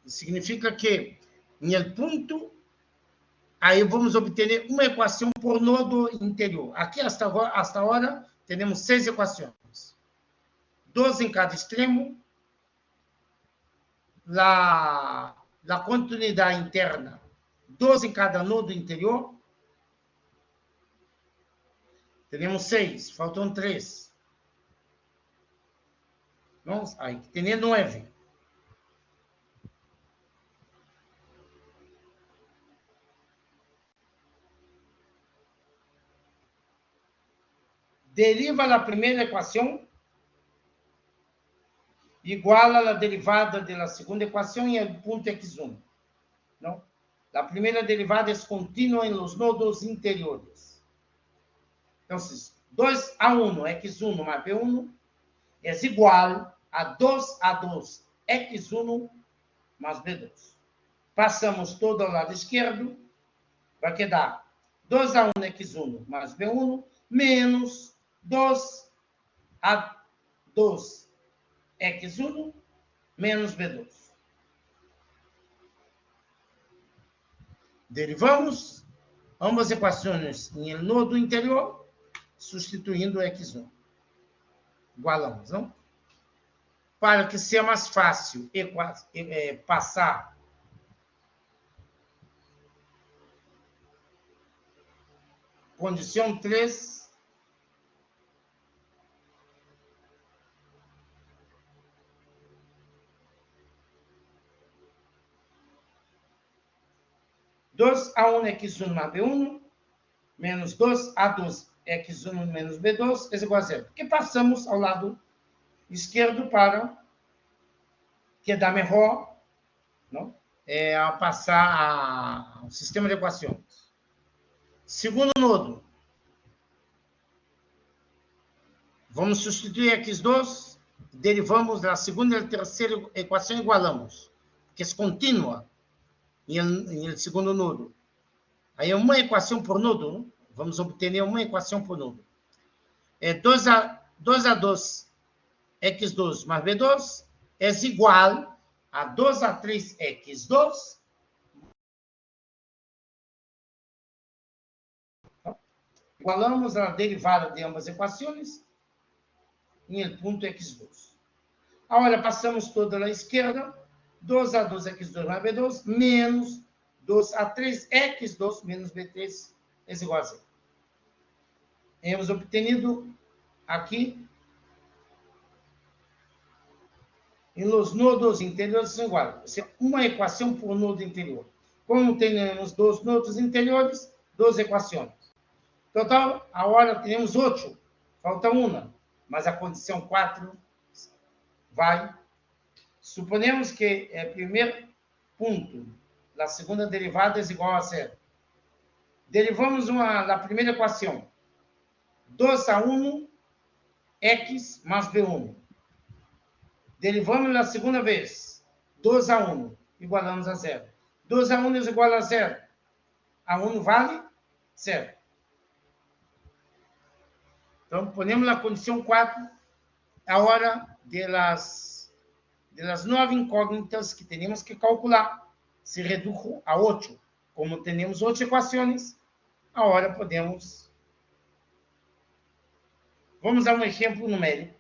Significa que, em el ponto, aí vamos obter uma equação por nodo interior. Aqui, hasta agora, temos 6 equações. 2 em cada extremo. La continuidade interna, 2 em cada nodo interior. Temos 6, faltam 3. Vamos, aí, tem 9. Deriva a primeira equação igual a derivada da segunda equação em el ponto x1. Não? A primeira derivada é contínua em los nodos interiores. Então, 2a1 x1 mais b1 é igual a 2a2 x1 mais b2. Passamos todo ao lado esquerdo, vai quedar 2a1 x1 mais b1 menos 2a2 x1 menos b2. Derivamos ambas equações em el nodo interior, substituindo x1. Igualamos, não? Para que seja mais fácil passar condição 3, dois a1 x1 mais b1 menos 2a2 x1 menos b2 é igual a 0. Porque passamos ao lado esquerdo para que dá melhor, não? A passar o sistema de equações. Segundo nodo, vamos substituir x2, derivamos da segunda e terceira equação e igualamos, que é contínua em el segundo nodo. Aí uma equação por nodo, não? Vamos obter uma equação por nodo. 2a2 x2 mais b2 é igual a 2a3 x2 igualamos a derivada de ambas equações em el ponto x2. Agora passamos toda a esquerda, 2a2 x2 mais b2 menos 2a3 x2 menos b3 é igual a 0. Hemos obtenido aqui em los nodos interiores são iguais. Uma equação por nodo interior. Como temos 2 nodos interiores, 2 equações. Total, agora temos 8. Falta uma. Mas a condição 4 vai. Suponemos que o primeiro ponto da segunda derivada é igual a 0. Derivamos a primeira equação. 2a1 x mais b1. Derivamos a segunda vez. 2a1 igualamos a 0. 2a1 é igual a 0. A1 vale 0. Então, ponemos na condição 4, agora das 9 incógnitas que temos que calcular, se redujo a 8. Como temos 8 equações, agora podemos... Vamos dar um exemplo numérico.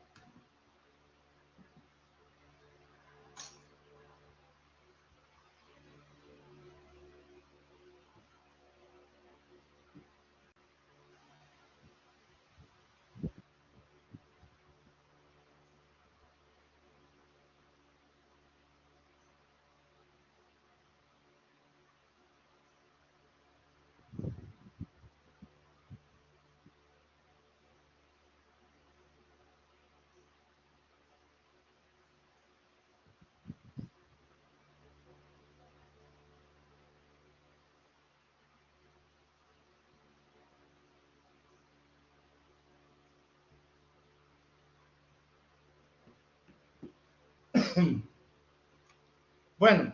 Bueno,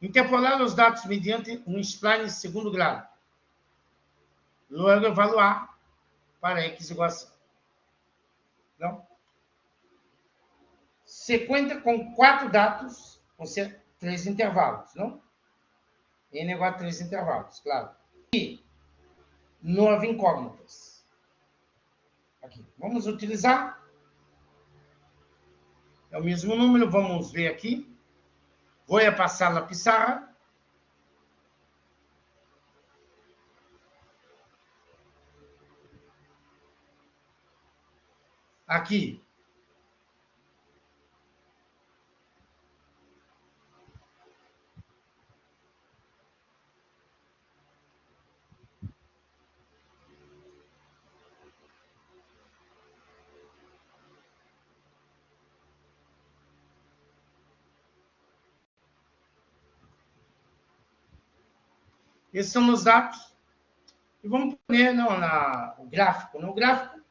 interpolar os dados mediante um spline de segundo grado. Logo, evaluar para x igual a 5. Não? Se conta com 4 dados, vão ser 3 intervalos, não? N igual a 3 intervalos, claro. E 9 incógnitas. Aqui. Vamos utilizar. É o mesmo número, vamos ver aqui. Vou passar na pizarra. Aqui. Esses são os dados. E vamos poner o gráfico. No gráfico,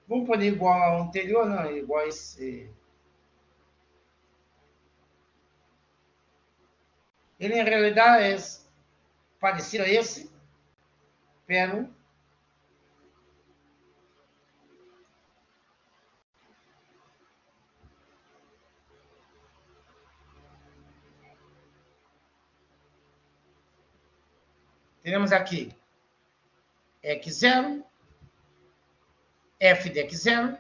vamos poner igual ao anterior, não, igual a esse. Ele, em realidade, é parecido a esse, pero temos aqui x0, f de x0,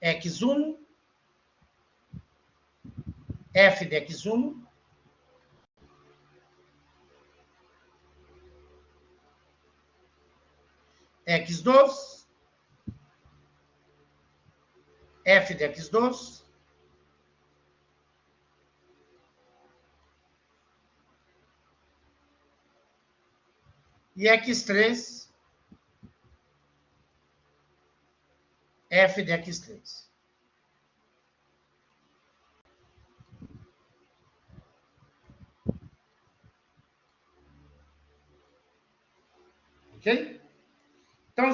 x1, f de x1, x2, f de x2, e x3, f de x3. Ok? Então,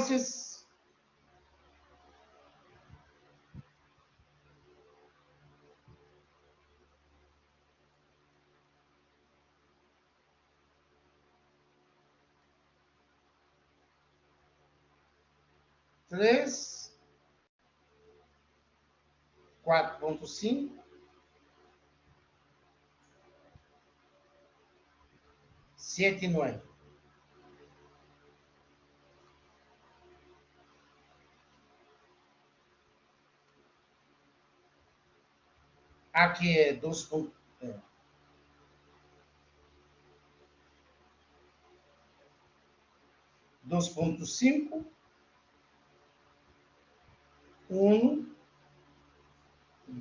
três, 4.5, 7 e 9. Aqui é 2.5, 1,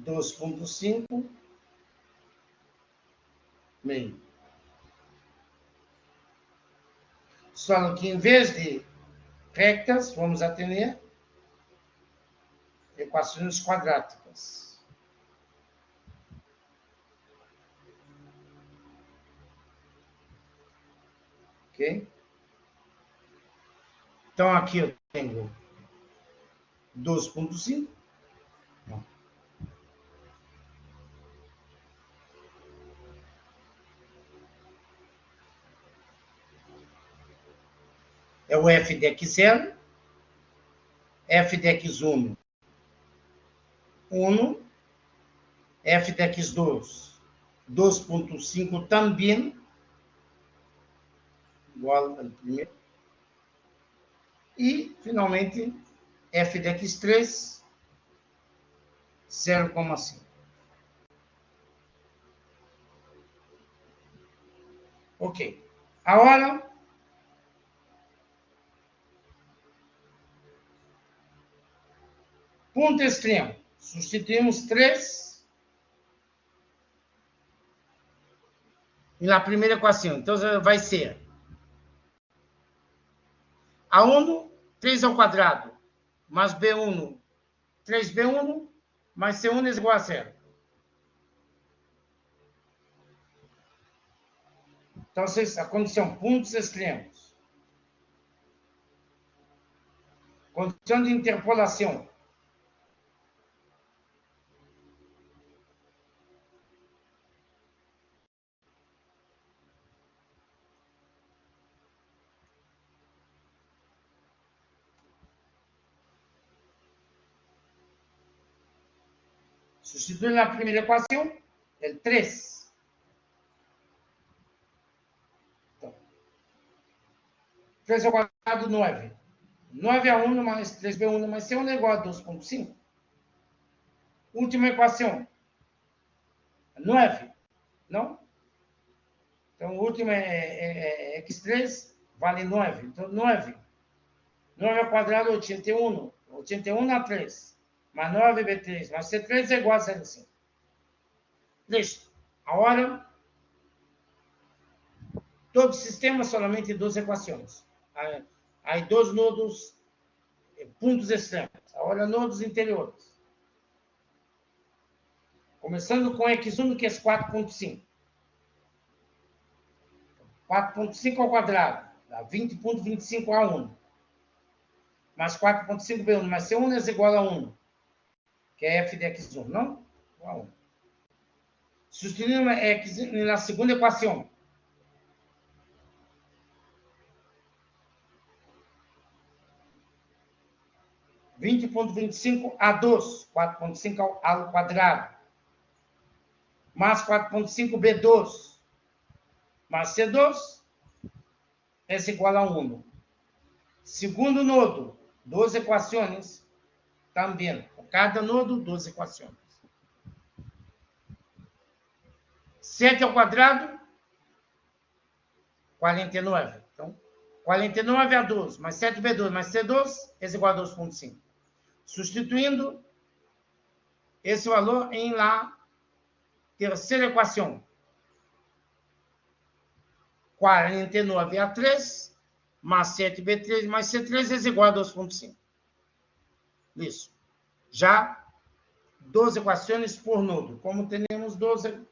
2.5, meio. Só que em vez de rectas, vamos atender equações quadráticas. Ok? Então, aqui eu tenho 12.5. é o f de x0, f de x1, 1, f de x2, 2.5 também, igual ao primeiro. E, finalmente, f de x3, 0,5. Ok. Agora, ponto extremo. Substituímos 3 na primeira equação. Então, vai ser A1, 3 ao quadrado, mais B1, 3B1, mais C1 é igual a 0. Então, a condição pontos extremos. Condição de interpolação. Substituir na primeira equação, é 3. Então, 3 ao quadrado, 9. 9A1 mais 3B1 mais C1 é igual a 2,5. Última equação, 9. Não? Então, o último é x3, vale 9. Então, 9. 9 ao quadrado, 81. 81 na 3. Mais 9B3 mais C3 é igual a 0,5. Listo. Agora, todo sistema somente 2 equações. Aí 2 nodos, pontos extremos. Agora, nodos interiores. Começando com x1, que é 4,5. 4,5 ao quadrado, dá 20,25A1. Mais 4,5B1 mais C1 é igual a 1, que é f de x1, não? Igual a 1. Substituindo x na segunda equação. – 20,25A2, 4,5 ao quadrado. Mais 4,5B2 mais C2 é igual a 1. Segundo nodo, 2 equações também. Cada nodo, 2 equações. 7 ao quadrado, 49. Então, 49A2 mais 7B2 mais C2 é igual a 2,5. Substituindo esse valor em la terceira equação. 49A3 mais 7B3 mais C3 é igual a 2,5. Isso. Já 12 equações por nodo. Como temos 12,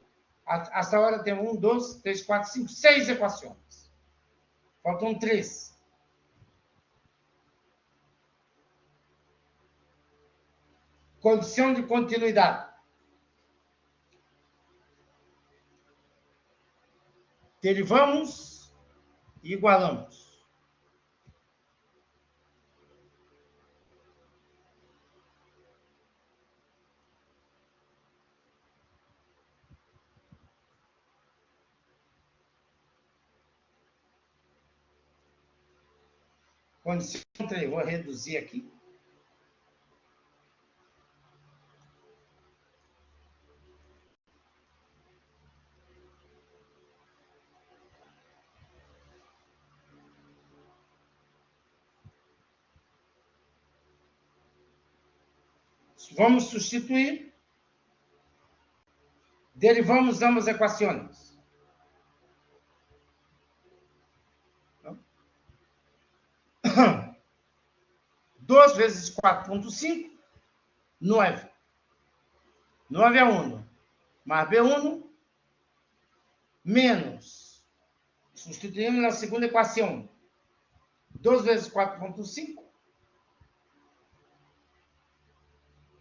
hasta agora temos 1, 2, 3, 4, 5, 6 equações. Faltam 3. Condição de continuidade. Derivamos e igualamos. Condição 3, vou reduzir aqui. Vamos substituir. Derivamos ambas as equações. 2 vezes 4,5, 9. 9 é 1. Mais B1, menos. Substituímos na segunda equação. 2 vezes 4,5,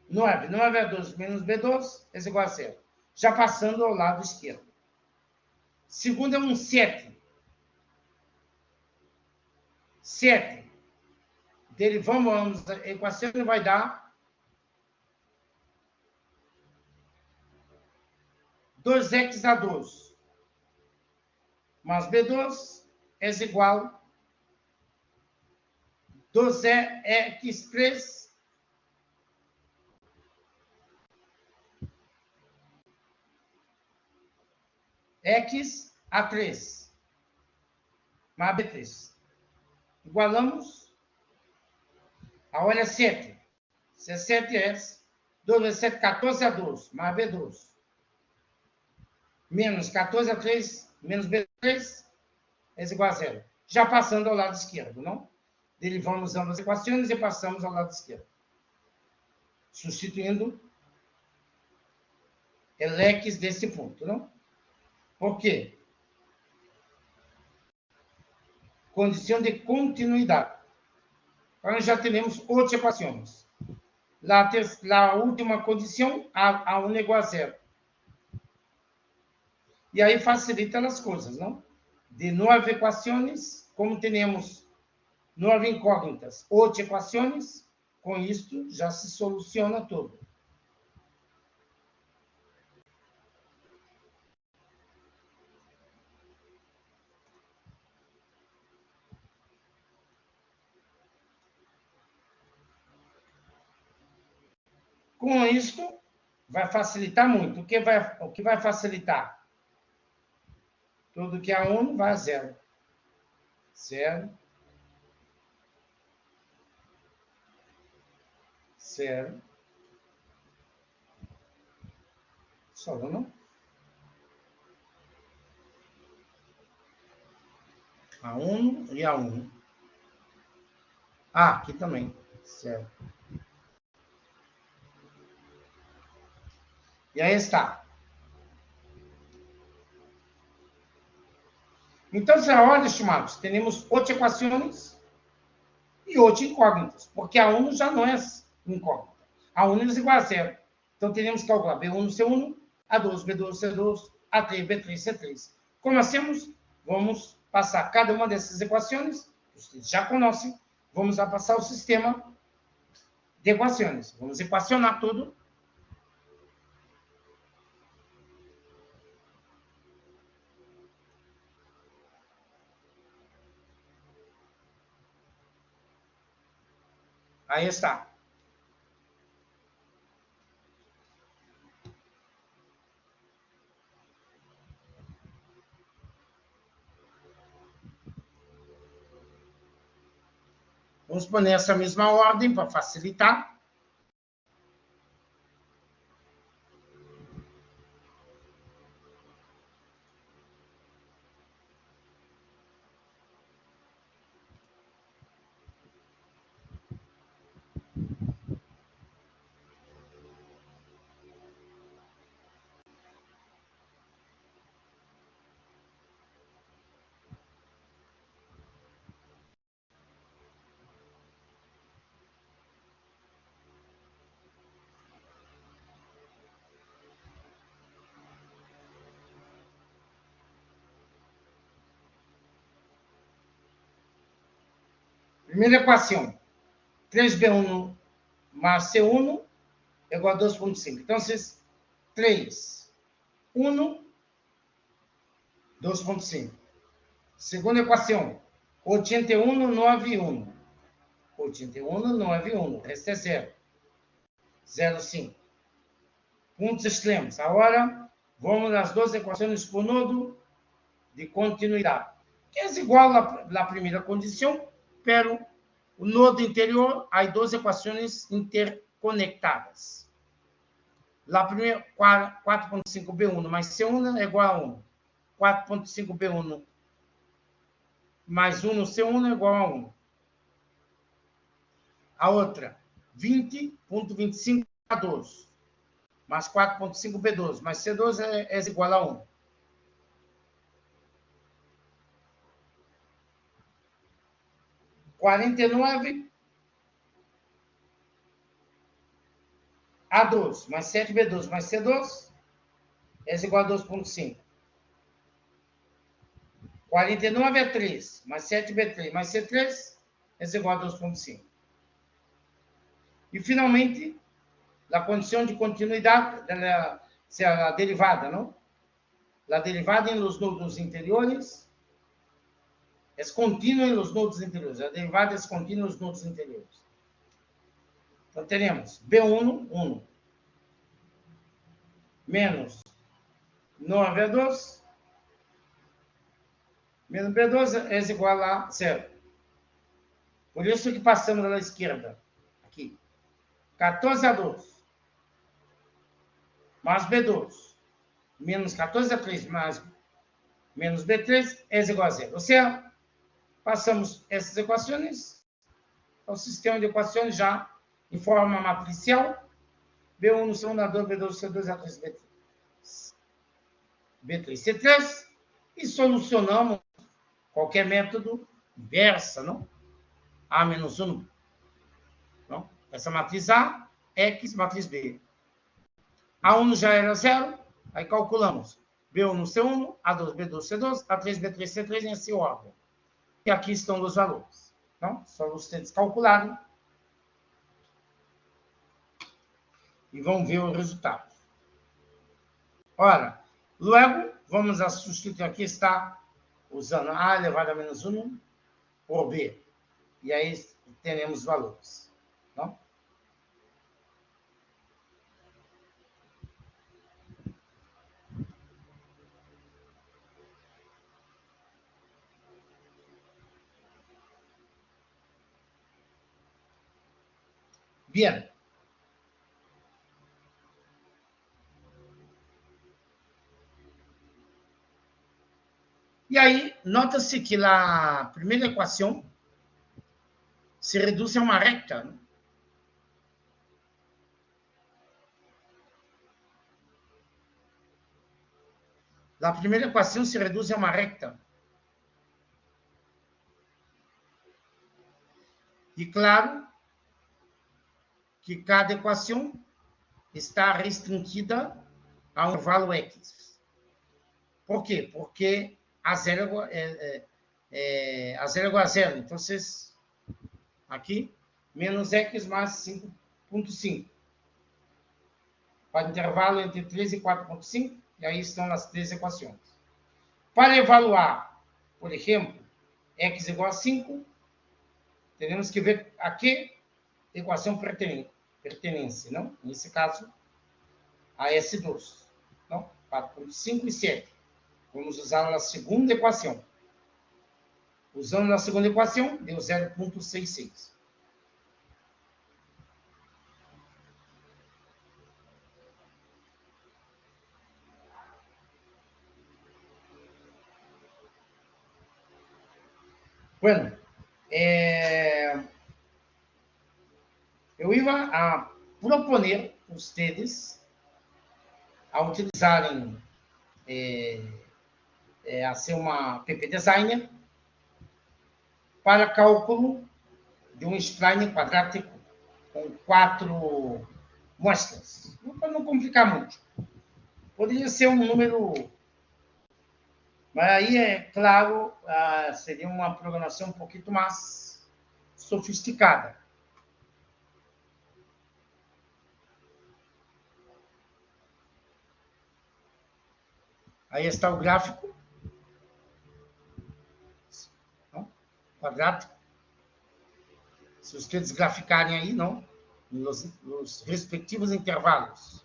9. 9 é 2 menos B2 é igual a 0. Já passando ao lado esquerdo. Segunda é 7. 7. Derivamos a equação e vai dar 2x a 2 mais B2 é igual a 2x3 x a 3 mais B3. Igualamos. Agora 7. Se 7 é 2 vezes 7, 14 a 2, mais B2. Menos 14 a 3, menos B3, é igual a 0. Já passando ao lado esquerdo, não? Derivamos ambas as equações e passamos ao lado esquerdo. Substituindo el x desse ponto, não? Por quê? Condição de continuidade. Então, já temos 8 equações. A última condição, A1 é igual a 0. E aí facilita as coisas, não? De 9 equações, como temos 9 incógnitas, 8 equações, com isto já se soluciona tudo. Com isto, vai facilitar muito. O que vai facilitar? Tudo que é 1 vai a 0. 0. 0. Só não? A1 e A1. Ah, aqui também. 0. E aí está. Então, já olha, estimados, temos 8 equações e 8 incógnitas, porque a 1 já não é incógnita. A 1 é igual a 0. Então, teremos que calcular B1, C1, A2, B2, C2, A3, B3, C3. Como hacemos? Vamos passar cada uma dessas equações, vocês já conhecem, vamos passar o sistema de equações. Vamos equacionar tudo. Aí está. Vamos pôr nessa mesma ordem para facilitar. Primeira equação. 3B1 mais C1 é igual a 2,5. Então, 3, 1, 2,5. Segunda equação. 81, 9, 1. 81, 9, 1. O resto é 0. 0,5. Pontos extremos. Agora, vamos nas duas equações por nodo de continuidade. Que é igual à primeira condição, pero o nodo interior, há duas equações interconectadas. La primeira, 4,5B1 mais C1 é igual a 1. 4,5B1 mais 1 no C1 é igual a 1. A outra, 20,25 a 2. Mais 4,5B2 mais C2 é igual a 1. (49) A2 mais 7B2 mais C2 é igual a 2,5. 49 é 3, mais 7B3, mais C3 é igual a 2,5. E, finalmente, a condição de continuidade, a derivada, não? A derivada em los nodos interiores é contínua em los nodos interiores. A derivada é contínua nos nodos interiores. Então, teremos B1, 1, menos 9A2, menos B2 é igual a 0. Por isso que passamos da esquerda, aqui. 14A2, mais B2, menos 14A3, mais menos B3 é igual a 0. Ou seja, passamos essas equações ao sistema de equações já em forma matricial. B1, C1, A2, B2, C2, A3, B3, C3. E solucionamos qualquer método inversa, não? A menos 1. Não? Essa matriz A, X, matriz B. A1 já era 0, aí calculamos B1 no C1, A2, B2, C2, A3, B3, C3 em essa ordem. E aqui estão os valores. Então, só vocês calcularem e vão ver o resultado. Ora, logo, vamos a substituir aqui, está usando A elevado a menos 1 por B. E aí teremos valores. Não? Bien. E aí, nota-se que a primeira equação se reduz a uma recta. Né? A primeira equação se reduz a uma recta. E claro que cada equação está restringida a um valor x. Por quê? Porque a zero a zero é igual a zero. Então, aqui, menos x mais 5,5. Para o intervalo entre 3 e 4,5, e aí estão as três equações. Para evaluar, por exemplo, x igual a 5, teremos que ver a que equação pertence, não? Nesse caso, a S2. Não? 4,5 e 7. Vamos usar a segunda equação. Usando a segunda equação, deu 0,66. Bueno, eu ia a proponer a vocês a utilizarem a ser uma PP Designer para cálculo de um spline quadrático com 4 mostras. Para não complicar muito. Poderia ser um número... Mas aí, é claro, seria uma programação um pouquinho mais sofisticada. Aí está o gráfico. Não? Quadrático. Se vocês graficarem aí, não? Nos respectivos intervalos.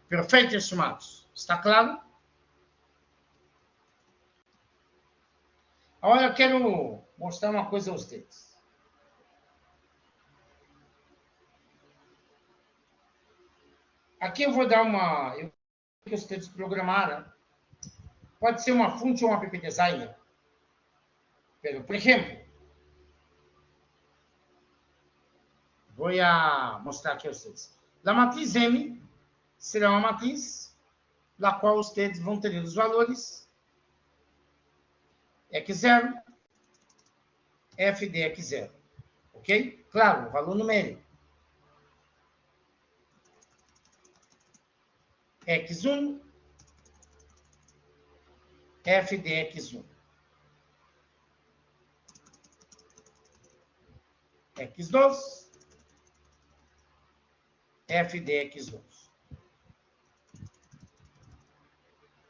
Perfeito, estimados. Está claro? Agora eu quero mostrar uma coisa a vocês. Aqui eu vou dar uma... que vocês programaram. Pode ser uma fonte ou uma app designer. Por exemplo, vou mostrar aqui a vocês. A matriz M será uma matriz na qual vocês vão ter os valores x0, f de x0. Ok? Claro, valor numérico. x1, f de x1. x2, f de x2.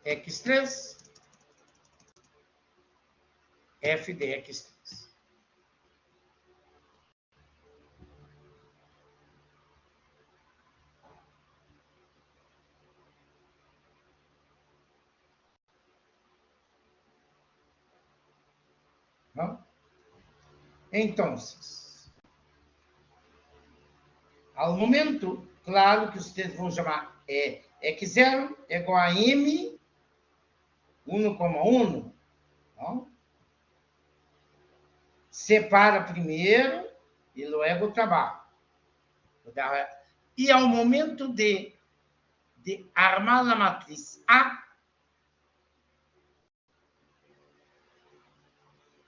x3, f de x3. ¿No? Entonces, ao momento, claro que vocês vão chamar x0 é igual a m 1,1, não? Separa primeiro e logo trabalho. E ao momento de armar a matriz A,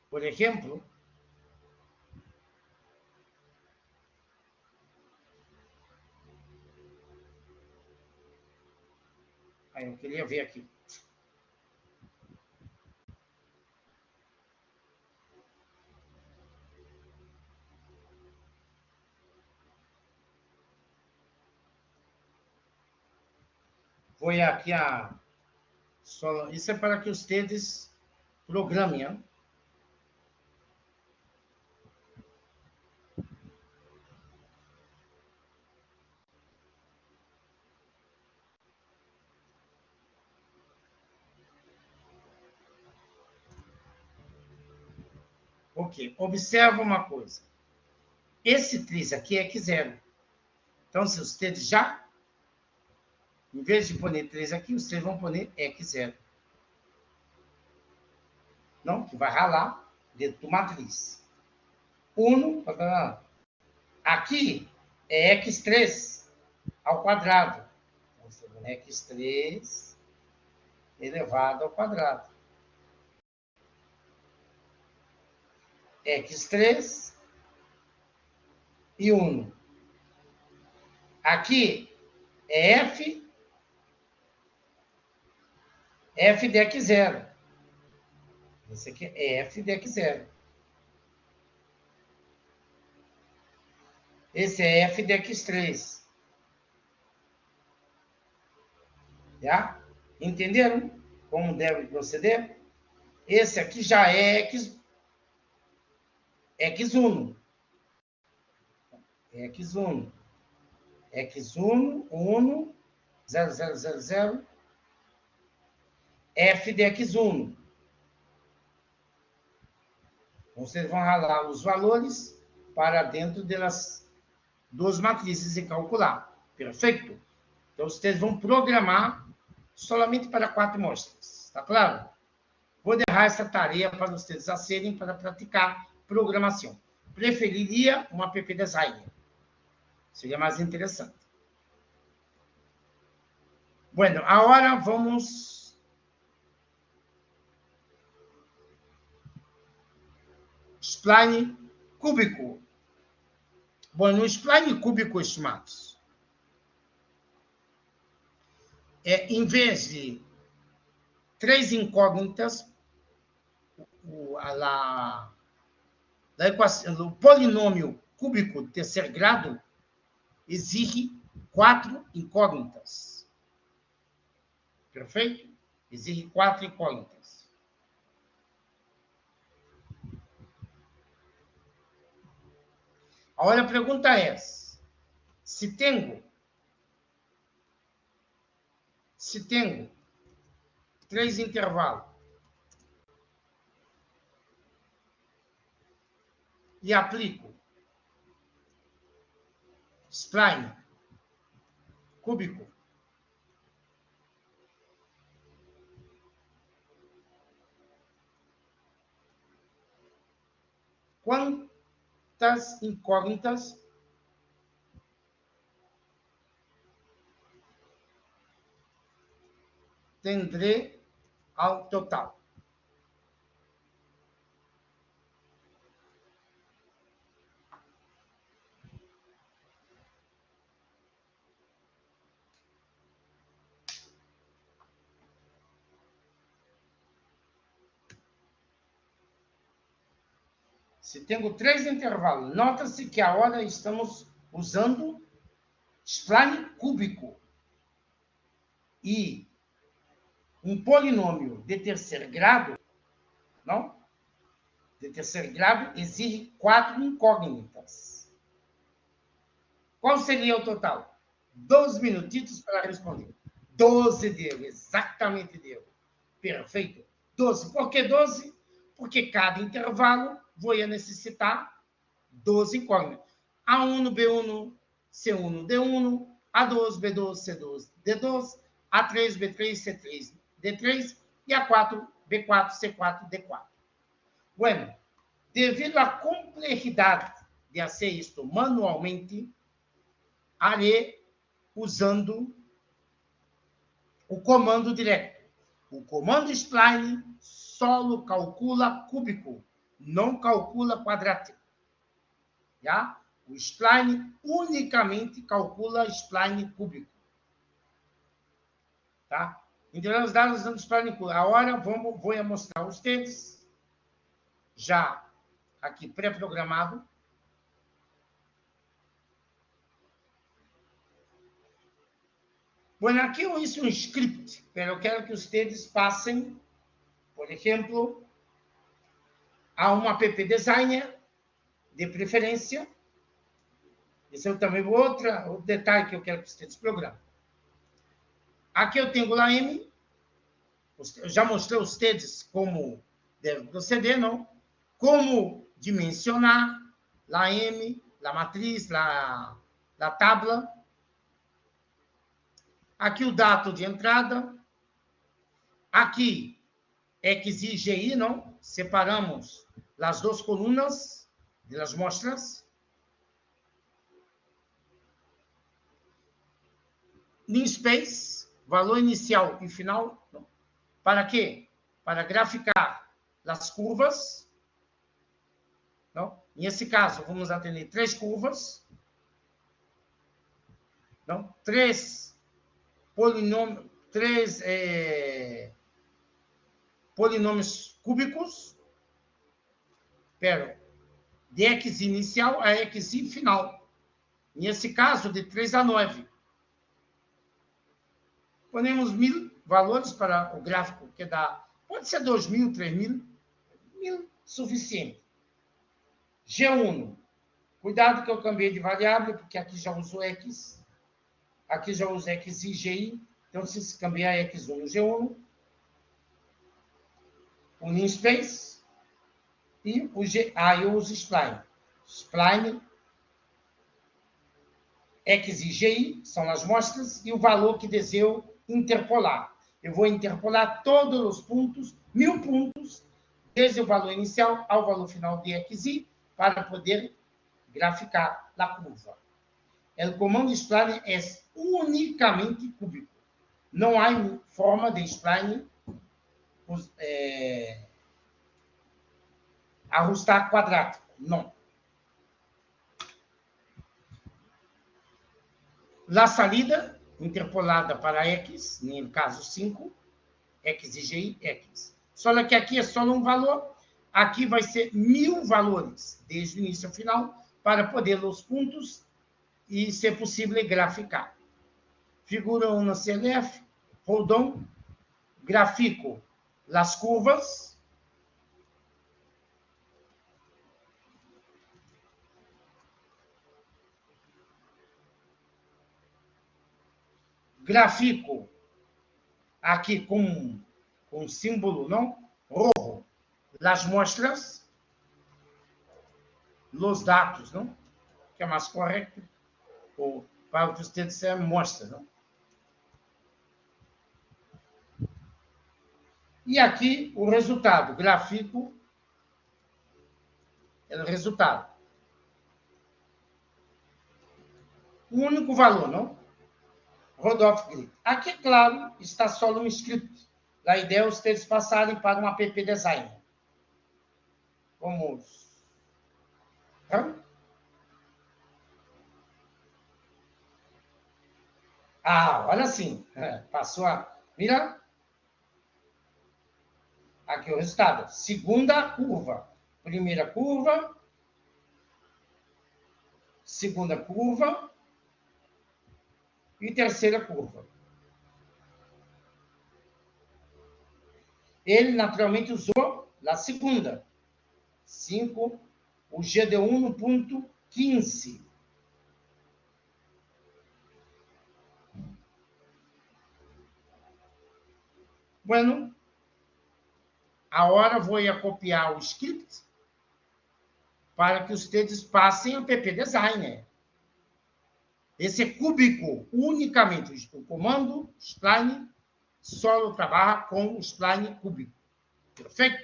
por exemplo, aí eu queria ver aqui. Vou aqui a... Isso é para que vocês programem, hein? Ok, observa uma coisa. Esse 3 aqui é x0. Então, se vocês já, em vez de pôr 3 aqui, vocês vão pôr x0. Não, que vai ralar dentro do matriz. 1, aqui é x3 ao quadrado. Então, x3 elevado ao quadrado. x3 e 1. Aqui é f de x0. Esse aqui é f de x0. Esse é f de x3. Já? Entenderam como deve proceder? Esse aqui já é x1. x1. x1, 1, 0, 0, 0, 0. f de x1. Vocês vão ralar os valores para dentro das duas matrizes e calcular. Perfeito? Então, vocês vão programar somente para 4 amostras. Está claro? Vou deixar essa tarefa para vocês fazerem para praticar programação. Preferiria uma app designer. Seria mais interessante. Bueno, agora vamos... Spline cúbico. Bom, no spline cúbico, estimados, em vez de 3 incógnitas, o polinômio cúbico de terceiro grado exige 4 incógnitas. Perfeito? Exige 4 incógnitas. Agora a pergunta é: se tenho 3 intervalos e aplico spline cúbico, quantas incógnitas tendré ao total? Se tenho 3 intervalos, nota-se que agora estamos usando spline cúbico. E um polinômio de terceiro grado, não? De terceiro grado exige 4 incógnitas. Qual seria o total? 12 minutitos para responder. 12 deu, exatamente deu. Perfeito. 12. Por que 12? Porque cada intervalo vou necessitar 12 incógnitas. A1, B1, C1, D1, A2, B2, C2, D2, A3, B3, C3, D3 e A4, B4, C4, D4. Bueno, devido à complexidade de fazer isto manualmente, haré usando o comando direto. O comando spline só calcula cúbico, não calcula quadrático. Já? O spline unicamente calcula spline cúbico. Tá? Então, os dados usando spline cúbico. Agora, vou mostrar os textos, já aqui pré-programado. Bueno, aqui eu hice um script, mas eu quero que vocês passem, por exemplo, a um app designer, de preferência. Esse é também outro detalhe que eu quero que vocês programem. Aqui eu tenho lá M. Eu já mostrei a vocês como deve proceder, não? Como dimensionar lá M, a matriz, a tabla. Aqui o dado de entrada. Aqui, X e GI, não? Separamos as 2 colunas das mostras. Namespace, valor inicial e final. Não. Para quê? Para graficar as curvas. Não? Nesse caso, vamos atender 3 curvas. Não? 3 polinômios, 3 polinômios cúbicos, de x inicial a x final. Nesse caso, de 3 a 9. Ponemos 1000 valores para o gráfico, que dá, pode ser 2000, 3000, 1000 suficiente. G1. Cuidado que eu cambiei de variável, porque aqui já uso x. Aqui já uso x e GI. Então, se cambiar x1 no G1, o namespace e o eu uso spline. Spline, x e GI são as mostras e o valor que desejo interpolar. Eu vou interpolar todos os pontos, 1000 pontos, desde o valor inicial ao valor final de xi, para poder graficar a curva. O comando spline é unicamente cúbico. Não há forma de spline ajustar quadrático. Não. A salida interpolada para x, no caso 5, x e GI, x. Só que aqui é só um valor. Aqui vai ser 1000 valores, desde o início ao final, para poder os pontos e, se possível, graficar. Figura 1 na CLF, hold on, grafico as curvas. Grafico aqui com símbolo, não? Rojo, as mostras, os dados, não? Que é mais correto, ou para que você disser mostra, não? E aqui o resultado, grafico, é o resultado. O único valor, não? Rodolfo Grit. Aqui, claro, está só um script. A ideia é vocês passarem para um app design. Vamos. Olha sim. Passou a... Mira. Aqui o resultado. Segunda curva. Primeira curva, segunda curva e terceira curva. Ele, naturalmente, usou a segunda. 5, o GD1 no ponto 15. Bueno, agora vou copiar o script para que vocês passem a PP Designer. Esse é cúbico, unicamente. O comando spline só trabalha com o spline cúbico. Perfeito?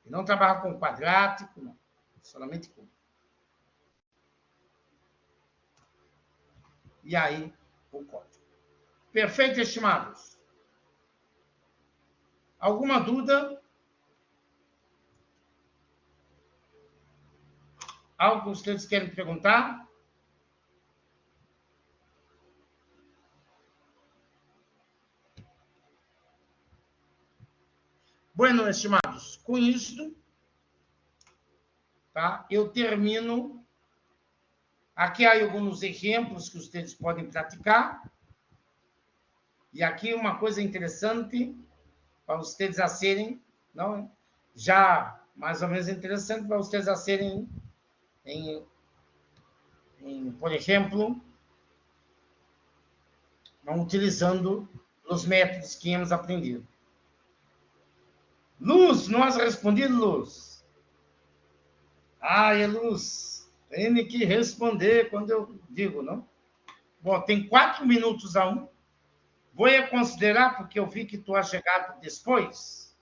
E não trabalha com quadrático, não. Solamente cúbico. E aí, o código. Perfeito, estimados? Alguma dúvida? Algo que vocês querem perguntar? Bueno, estimados, com isso, tá? Eu termino. Aqui há alguns exemplos que vocês podem praticar. E aqui uma coisa interessante para vocês fazerem, não? Já mais ou menos interessante para vocês fazerem, por exemplo, utilizando os métodos que hemos aprendido. Luz, não has respondido, Luz? É Luz. Tem que responder quando eu digo, não? Bom, tem 4 minutos a 1. Vou considerar, porque eu vi que tu has chegado depois.